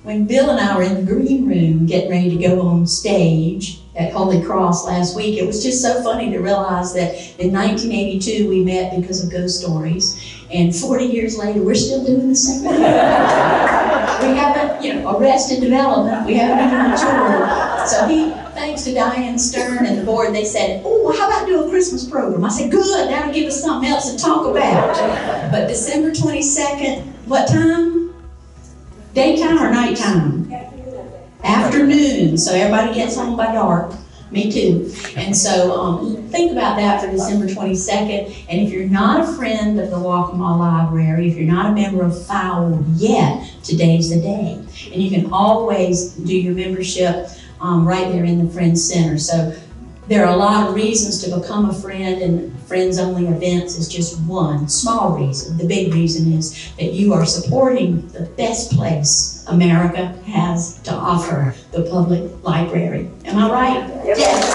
[SPEAKER 4] when Bill and I were in the green room getting ready to go on stage at Holy Cross last week, it was just so funny to realize that in 1982 we met because of ghost stories, and 40 years later we're still doing the same thing. We haven't, Arrested Development, we haven't even matured. So thanks to Diane Stern and the board, they said, oh, how about do a Christmas program? I said, good, that'll give us something else to talk about. But December 22nd, what time? Daytime or nighttime? Afternoon, so everybody gets home by dark. Me too. And so think about that for December 22nd. And if you're not a friend of the Waccamaw Library, if you're not a member of FOWL yet, today's the day. And you can always do your membership right there in the Friends Center. So there are a lot of reasons to become a friend, and Friends Only events is just one small reason. The big reason is that you are supporting the best place America has to offer, the public library. Am I right? Yes.